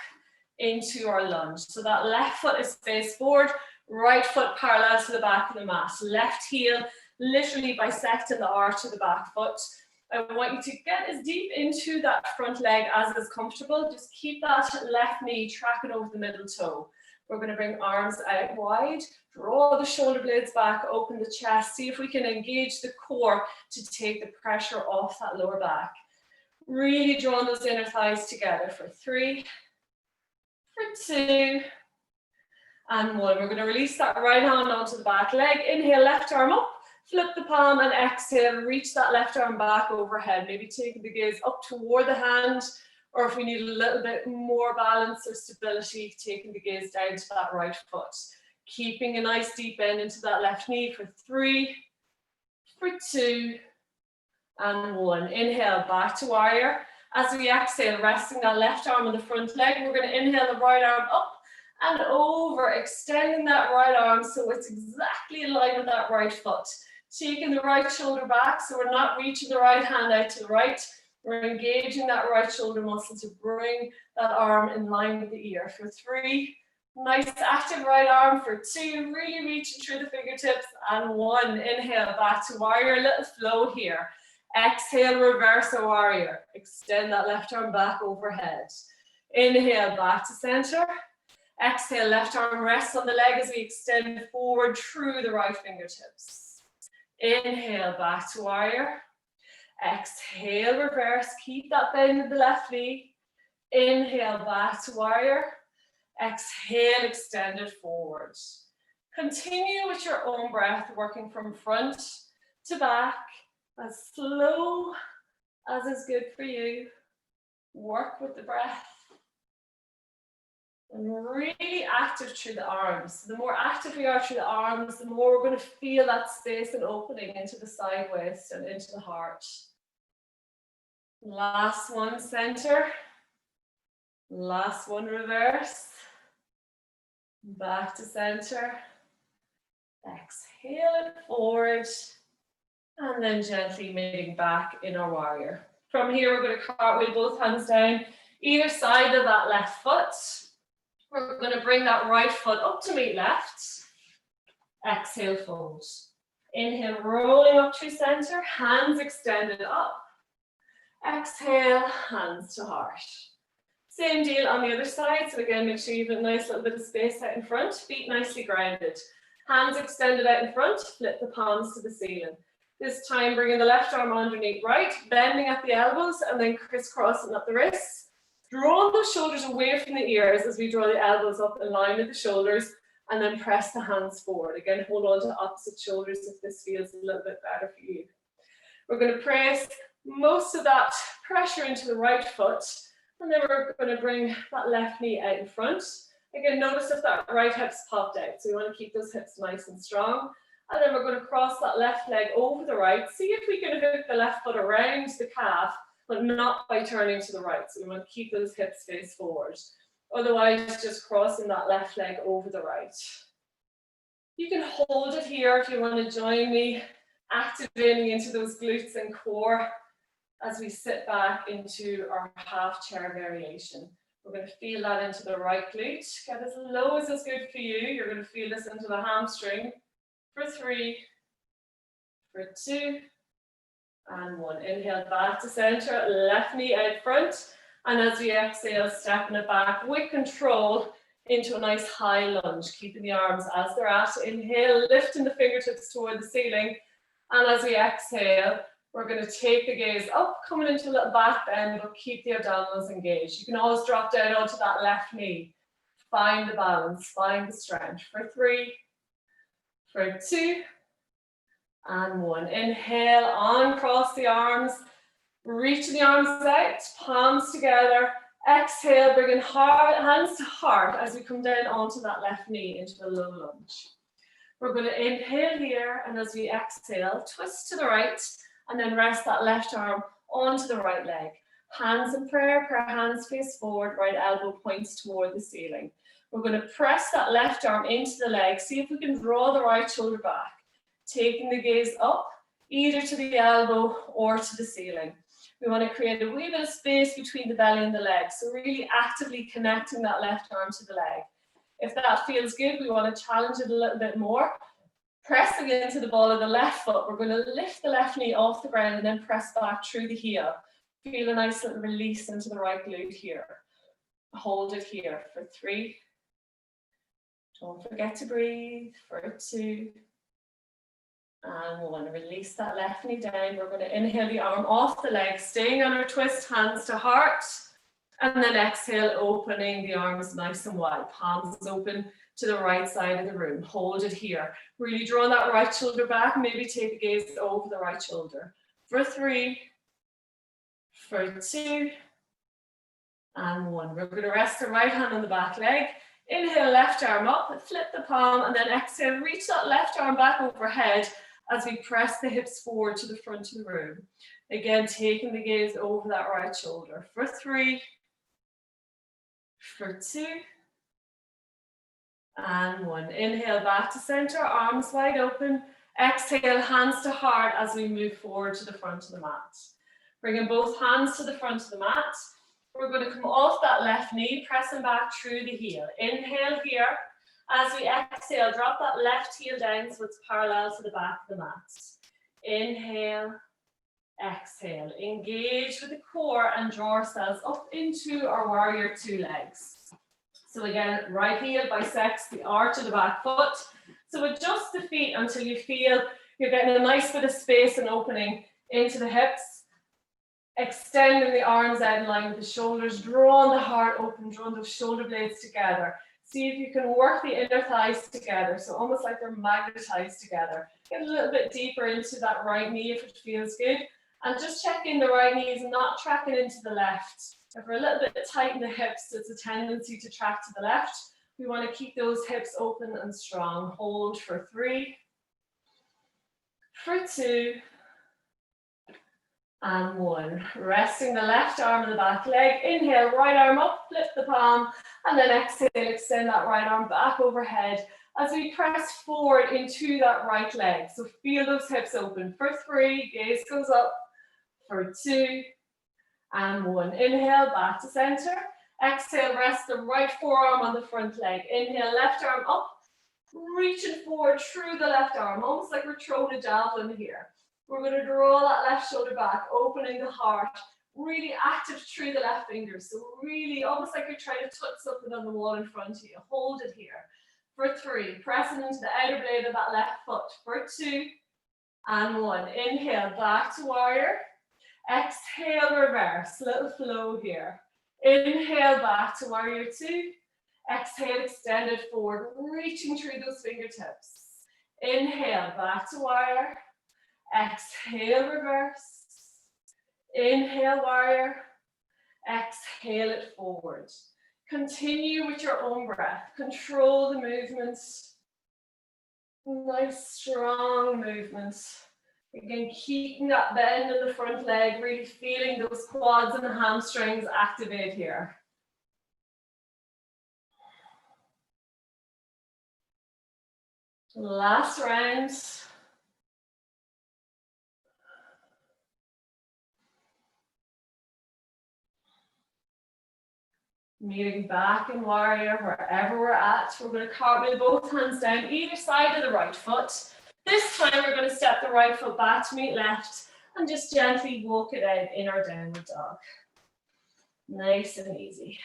into our lunge. So that left foot is face forward, right foot parallel to the back of the mat. Left heel literally bisecting the arch of the back foot. I want you to get as deep into that front leg as is comfortable. Just keep that left knee tracking over the middle toe. We're going to bring arms out wide, draw the shoulder blades back, open the chest, see if we can engage the core to take the pressure off that lower back. Really drawing those inner thighs together for 3, for 2, and 1. We're going to release that right hand onto the back leg. Inhale, left arm up, flip the palm and exhale, reach that left arm back overhead. Maybe taking the gaze up toward the hand, or if we need a little bit more balance or stability, taking the gaze down to that right foot. Keeping a nice deep bend into that left knee for 3, for 2, and 1. Inhale, back to warrior. As we exhale, resting that left arm on the front leg, we're going to inhale the right arm up and over, extending that right arm so it's exactly in line with that right foot. Taking the right shoulder back, so we're not reaching the right hand out to the right. We're engaging that right shoulder muscle to bring that arm in line with the ear. For 3, nice active right arm. For 2, really reaching through the fingertips. And 1, inhale, back to warrior. A little flow here. Exhale, reverse a warrior. Extend that left arm back overhead. Inhale, back to center. Exhale, left arm rests on the leg as we extend forward through the right fingertips. Inhale, back to warrior. Exhale, reverse, keep that bend in the left knee. Inhale, back to warrior. Exhale, extend it forward. Continue with your own breath, working from front to back, as slow as is good for you. Work with the breath. And really active through the arms. The more active we are through the arms, the more we're going to feel that space and opening into the side waist and into the heart. Last one, center. Last one, reverse. Back to center. Exhale it forward. And then gently meeting back in our warrior. From here, we're going to cartwheel both hands down either side of that left foot. We're going to bring that right foot up to meet left. Exhale, fold. Inhale, rolling up through center, hands extended up. Exhale, hands to heart. Same deal on the other side. So again, make sure you have a nice little bit of space out in front, feet nicely grounded. Hands extended out in front, flip the palms to the ceiling. This time, bringing the left arm underneath right, bending at the elbows, and then crisscrossing up the wrists. Draw those shoulders away from the ears as we draw the elbows up in line with the shoulders, and then press the hands forward. Again, hold on to opposite shoulders if this feels a little bit better for you. We're going to press most of that pressure into the right foot, and then we're going to bring that left knee out in front. Again, notice if that right hip's popped out, so we want to keep those hips nice and strong. And then we're going to cross that left leg over the right. See if we can hook the left foot around the calf, but not by turning to the right. So we want to keep those hips face forward. Otherwise, just crossing that left leg over the right. You can hold it here if you want to join me, activating into those glutes and core as we sit back into our half chair variation. We're going to feel that into the right glute. Get as low as is good for you. You're going to feel this into the hamstring. For 3, for 2, and 1. Inhale, back to center, left knee out front. And as we exhale, stepping it back with control into a nice high lunge, keeping the arms as they're at. Inhale, lifting the fingertips toward the ceiling. And as we exhale, we're going to take the gaze up, coming into a little back bend, but keep the abdominals engaged. You can always drop down onto that left knee. Find the balance, find the strength. For 3, for 2, and 1. Inhale, on, cross the arms, reaching the arms out, palms together. Exhale, bringing hands to heart as we come down onto that left knee into the low lunge. We're going to inhale here, and as we exhale, twist to the right, and then rest that left arm onto the right leg. Hands in prayer, hands face forward, right elbow points toward the ceiling. We're going to press that left arm into the leg. See if we can draw the right shoulder back. Taking the gaze up, either to the elbow or to the ceiling. We want to create a wee bit of space between the belly and the leg. So really actively connecting that left arm to the leg. If that feels good, we want to challenge it a little bit more. Pressing into the ball of the left foot, we're going to lift the left knee off the ground and then press back through the heel. Feel a nice little release into the right glute here. Hold it here for 3. Don't forget to breathe for 2. And 1. Release that left knee down. We're going to inhale the arm off the leg, staying on our twist, hands to heart. And then exhale, opening the arms nice and wide. Palms open to the right side of the room. Hold it here. Really draw that right shoulder back. Maybe take the gaze over the right shoulder. For 3, for 2, and 1. We're going to rest the right hand on the back leg. Inhale, left arm up, flip the palm, and then exhale, reach that left arm back overhead as we press the hips forward to the front of the room. Again, taking the gaze over that right shoulder. For 3, for 2, and 1. Inhale, back to center, arms wide open. Exhale, hands to heart as we move forward to the front of the mat. Bringing both hands to the front of the mat. We're going to come off that left knee, pressing back through the heel. Inhale here. As we exhale, drop that left heel down so it's parallel to the back of the mat. Inhale, exhale. Engage with the core and draw ourselves up into our warrior 2 legs. So again, right heel bisects the arch of the back foot. So adjust the feet until you feel you're getting a nice bit of space and opening into the hips. Extending the arms out in line with the shoulders, drawing the heart open, drawing those shoulder blades together. See if you can work the inner thighs together, so almost like they're magnetized together. Get a little bit deeper into that right knee if it feels good. And just checking the right knee is not tracking into the left. If we're a little bit tight in the hips, it's a tendency to track to the left. We want to keep those hips open and strong. Hold for 3, for 2, and 1. Resting the left arm on the back leg. Inhale, right arm up, flip the palm, and then exhale, extend that right arm back overhead as we press forward into that right leg. So feel those hips open. For 3, gaze goes up. For 2, and 1. Inhale, back to center. Exhale, rest the right forearm on the front leg. Inhale, left arm up, reaching forward through the left arm, almost like we're throwing a javelin here. We're going to draw that left shoulder back, opening the heart, really active through the left fingers. So really, almost like you're trying to touch something on the wall in front of you. Hold it here. For 3, pressing into the outer blade of that left foot. For 2, and 1. Inhale, back to warrior. Exhale, reverse, little flow here. Inhale, back to warrior 2. Exhale, extend it forward, reaching through those fingertips. Inhale, back to warrior. Exhale, reverse. Inhale, warrior. Exhale it forward. Continue with your own breath. Control the movements. Nice, strong movements. Again, keeping that bend in the front leg, really feeling those quads and the hamstrings activate here. Last round. Meeting back in warrior, wherever we're at. We're going to cartwheel both hands down either side of the right foot. This time we're going to step the right foot back to meet left and just gently walk it out in our downward dog. Nice and easy.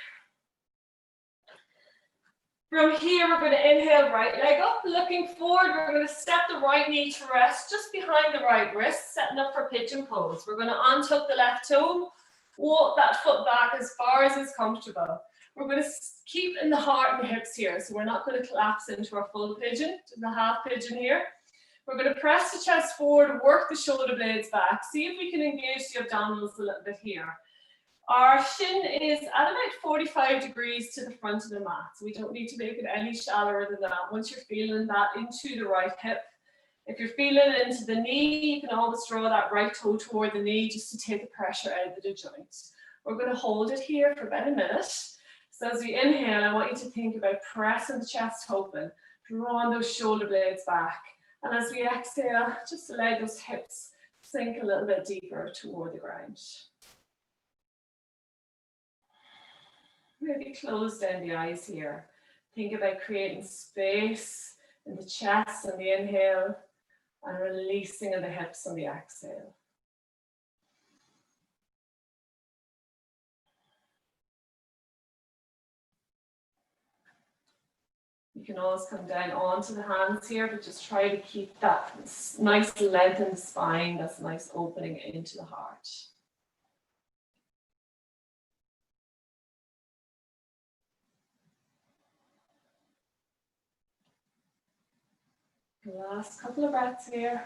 From here, we're going to inhale, right leg up, looking forward. We're going to step the right knee to rest just behind the right wrist, setting up for pigeon pose. We're going to untuck the left toe, walk that foot back as far as is comfortable. We're going to keep in the heart and the hips here, so we're not going to collapse into our full pigeon, to the half pigeon here. We're going to press the chest forward, work the shoulder blades back. See if we can engage the abdominals a little bit here. Our shin is at about 45 degrees to the front of the mat. So we don't need to make it any shallower than that. Once you're feeling that into the right hip. If you're feeling it into the knee, you can always draw that right toe toward the knee just to take the pressure out of the joint. We're going to hold it here for about a minute. So as we inhale, I want you to think about pressing the chest open, drawing those shoulder blades back. And as we exhale, just allow those hips sink a little bit deeper toward the ground. Maybe close down the eyes here. Think about creating space in the chest on the inhale and releasing in the hips on the exhale. You can always come down onto the hands here, but just try to keep that nice lengthened spine, that's a nice opening into the heart. Last couple of breaths here.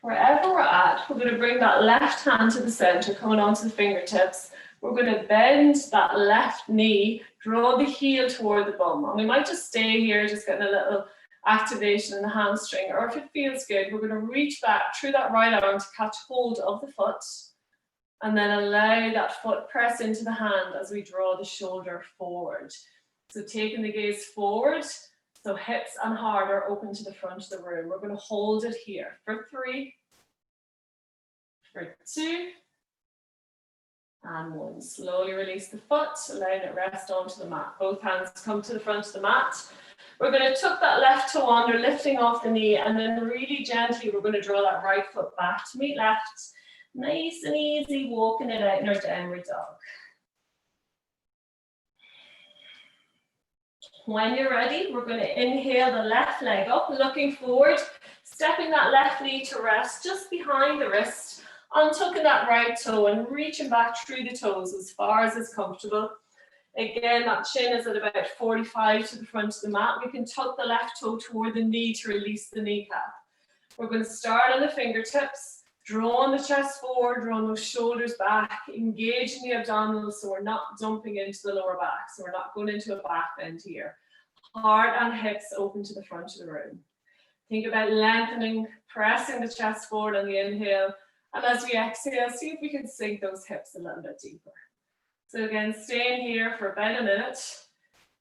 Wherever we're at, we're going to bring that left hand to the center, coming onto the fingertips. We're going to bend that left knee, draw the heel toward the bum. And we might just stay here, just getting a little activation in the hamstring. Or if it feels good, we're going to reach back through that right arm to catch hold of the foot. And then allow that foot press into the hand as we draw the shoulder forward. So taking the gaze forward, so hips and heart are open to the front of the room. We're going to hold it here for 3, for 2, and 1. Slowly release the foot, allowing it rest onto the mat. Both hands come to the front of the mat. We're going to tuck that left toe under, lifting off the knee, and then really gently we're going to draw that right foot back to meet left. Nice and easy, walking it out in our downward dog. When you're ready, we're going to inhale the left leg up, looking forward. Stepping that left knee to rest just behind the wrist, untucking that right toe and reaching back through the toes as far as is comfortable. Again, that chin is at about 45 to the front of the mat. We can tuck the left toe toward the knee to release the kneecap. We're going to start on the fingertips, drawing the chest forward, drawing those shoulders back, engaging the abdominals so we're not dumping into the lower back. So we're not going into a back bend here. Heart and hips open to the front of the room. Think about lengthening, pressing the chest forward on the inhale. And as we exhale, see if we can sink those hips a little bit deeper. So again, staying here for about a minute.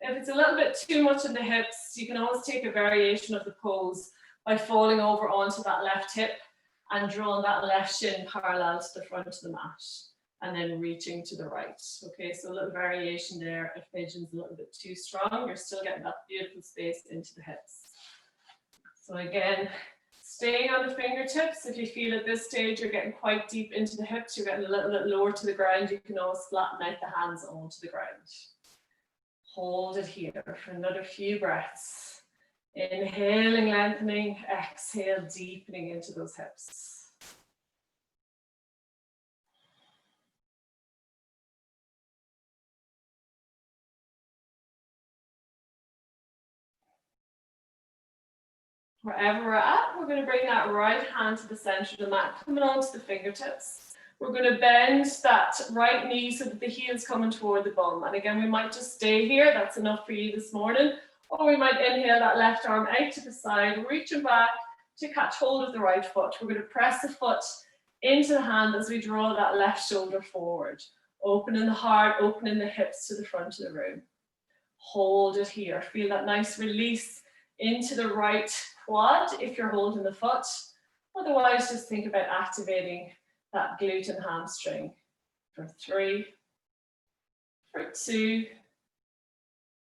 If it's a little bit too much in the hips, you can always take a variation of the pose by falling over onto that left hip and drawing that left shin parallel to the front of the mat. And then reaching to the right. Okay, so a little variation there. If pigeon's a little bit too strong, you're still getting that beautiful space into the hips. So again, staying on the fingertips. If you feel at this stage you're getting quite deep into the hips, you're getting a little bit lower to the ground, you can always flatten out the hands onto the ground. Hold it here for another few breaths. Inhaling, lengthening, exhale, deepening into those hips. Wherever we're at, we're going to bring that right hand to the center of the mat, coming onto the fingertips. We're going to bend that right knee so that the heel's coming toward the bum. And again, we might just stay here. That's enough for you this morning. Or we might inhale that left arm out to the side, reaching back to catch hold of the right foot. We're going to press the foot into the hand as we draw that left shoulder forward. Opening the heart, opening the hips to the front of the room. Hold it here. Feel that nice release into the right quad if you're holding the foot. Otherwise, just think about activating that glute and hamstring for 3, for 2,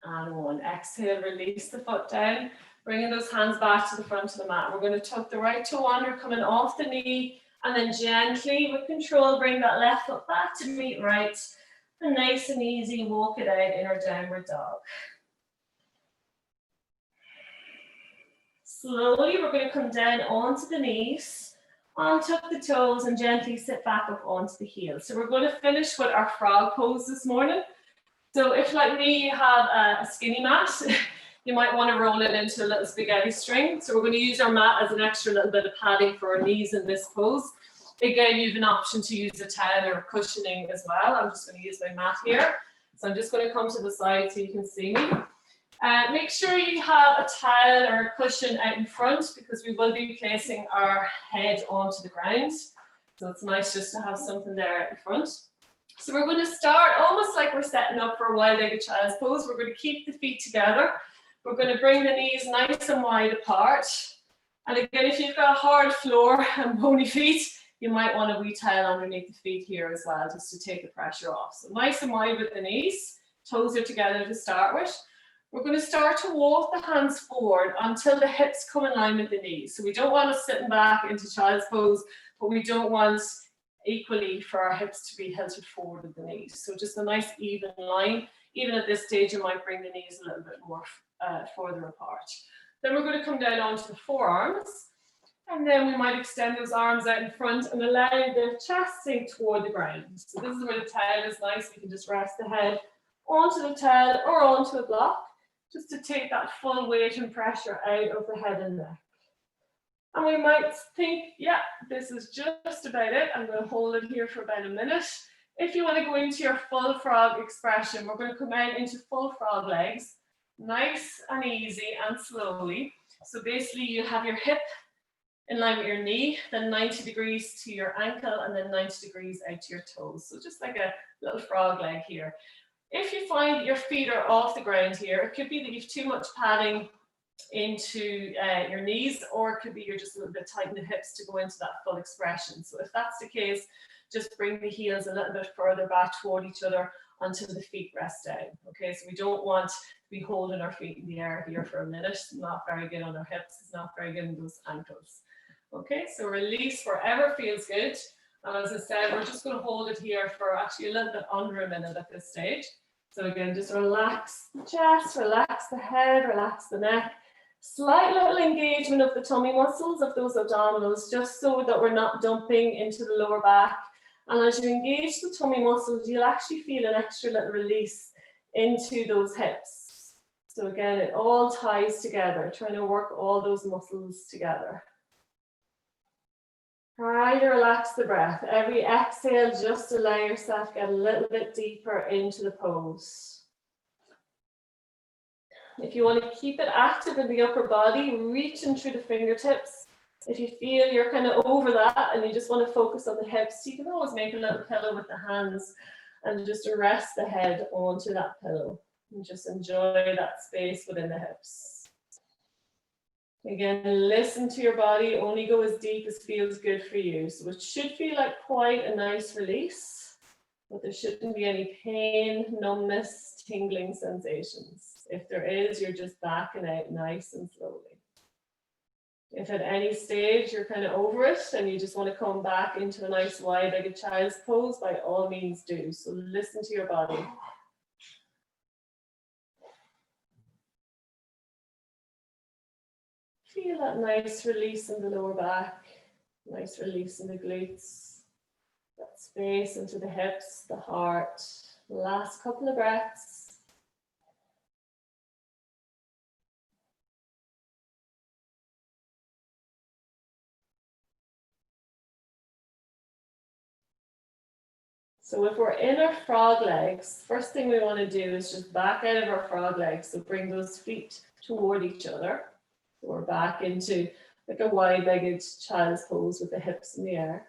and 1. Exhale, release the foot down, bringing those hands back to the front of the mat. We're going to tuck the right toe under, coming off the knee, and then gently, with control, bring that left foot back to meet right, and nice and easy, walk it out in our downward dog. Slowly, we're going to come down onto the knees, untuck the toes, and gently sit back up onto the heels. So we're going to finish with our frog pose this morning. So if, like me, you have a skinny mat, you might want to roll it into a little spaghetti string. So we're going to use our mat as an extra little bit of padding for our knees in this pose. Again, you have an option to use a towel or cushioning as well. I'm just going to use my mat here. So I'm just going to come to the side so you can see me. Make sure you have a towel or a cushion out in front because we will be placing our head onto the ground. So it's nice just to have something there out in front. So we're going to start almost like we're setting up for a wide-legged child's pose. We're going to keep the feet together. We're going to bring the knees nice and wide apart. And again, if you've got a hard floor and bony feet, you might want a wee towel underneath the feet here as well, just to take the pressure off. So nice and wide with the knees. Toes are together to start with. We're going to start to walk the hands forward until the hips come in line with the knees. So we don't want us sitting back into child's pose, but we don't want equally for our hips to be tilted forward with the knees. So just a nice even line. Even at this stage, you might bring the knees a little bit more further apart. Then we're going to come down onto the forearms. And then we might extend those arms out in front and allow the chest sink toward the ground. So this is where the towel is nice. We can just rest the head onto the towel or onto a block, just to take that full weight and pressure out of the head and neck. And we might think, yeah, this is just about it. I'm going to hold it here for about a minute. If you want to go into your full frog expression, we're going to come out into full frog legs, nice and easy and slowly. So basically you have your hip in line with your knee, then 90 degrees to your ankle, and then 90 degrees out to your toes. So just like a little frog leg here. If you find that your feet are off the ground here, it could be that you've too much padding into your knees, or it could be you're just a little bit tight in the hips to go into that full expression. So if that's the case, just bring the heels a little bit further back toward each other until the feet rest down. Okay, so we don't want to be holding our feet in the air here for a minute. It's not very good on our hips. It's not very good on those ankles. Okay, so release wherever feels good. And as I said, we're just going to hold it here for actually a little bit under a minute at this stage. So again, just relax the chest, relax the head, relax the neck, Slight little engagement of the tummy muscles of those abdominals, just so that we're not dumping into the lower back. And as you engage the tummy muscles, you'll actually feel an extra little release into those hips. So again, it all ties together, trying to work all those muscles together. Try to relax the breath. Every exhale, just allow yourself to get a little bit deeper into the pose. If you want to keep it active in the upper body, reaching through the fingertips. If you feel you're kind of over that and you just want to focus on the hips, you can always make a little pillow with the hands and just rest the head onto that pillow and just enjoy that space within the hips. Again, listen to your body, only go as deep as feels good for you. So it should feel like quite a nice release, but there shouldn't be any pain, numbness, tingling sensations. If there is, you're just backing out nice and slowly. If at any stage you're kind of over it and you just want to come back into a nice wide-legged child's pose, by all means do. So listen to your body. Feel that nice release in the lower back, nice release in the glutes, that space into the hips, the heart. Last couple of breaths. So if we're in our frog legs, first thing we want to do is just back out of our frog legs. So bring those feet toward each other. So we're back into like a wide-legged child's pose with the hips in the air.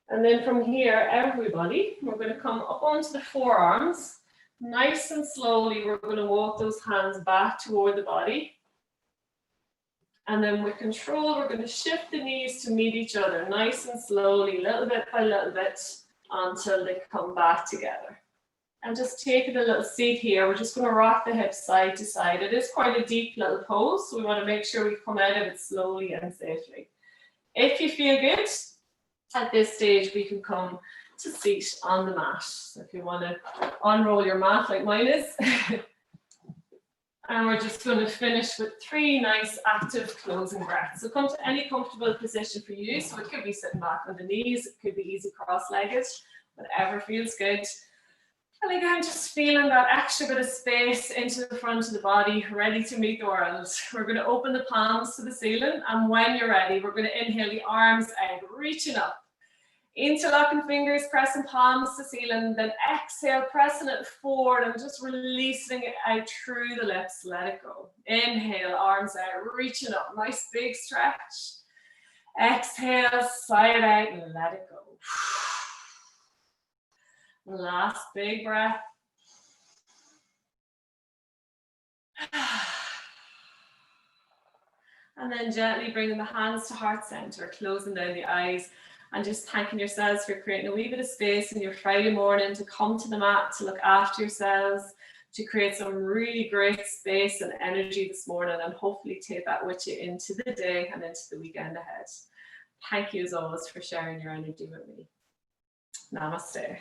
And then from here, everybody, we're going to come up onto the forearms. Nice and slowly, we're going to walk those hands back toward the body. And then with control, we're going to shift the knees to meet each other, nice and slowly, little bit by little bit, until they come back together. And just taking a little seat here, we're just going to rock the hips side to side. It is quite a deep little pose, so we want to make sure we come out of it slowly and safely. If you feel good, at this stage, we can come to seat on the mat. So if you want to unroll your mat like mine is. And we're just going to finish with 3 nice active closing breaths. So come to any comfortable position for you. So it could be sitting back on the knees, it could be easy cross-legged, whatever feels good. And again, just feeling that extra bit of space into the front of the body, ready to meet the world. We're going to open the palms to the ceiling, and when you're ready, we're going to inhale the arms out, reaching up. Interlocking fingers, pressing palms to ceiling, then exhale, pressing it forward and just releasing it out through the lips. Let it go. Inhale, arms out, reaching up. Nice big stretch. Exhale, sigh it out and let it go. Last big breath. And then gently bringing the hands to heart center, closing down the eyes. And just thanking yourselves for creating a wee bit of space in your Friday morning to come to the mat, to look after yourselves, to create some really great space and energy this morning, and hopefully take that with you into the day and into the weekend ahead. Thank you as always for sharing your energy with me. Namaste.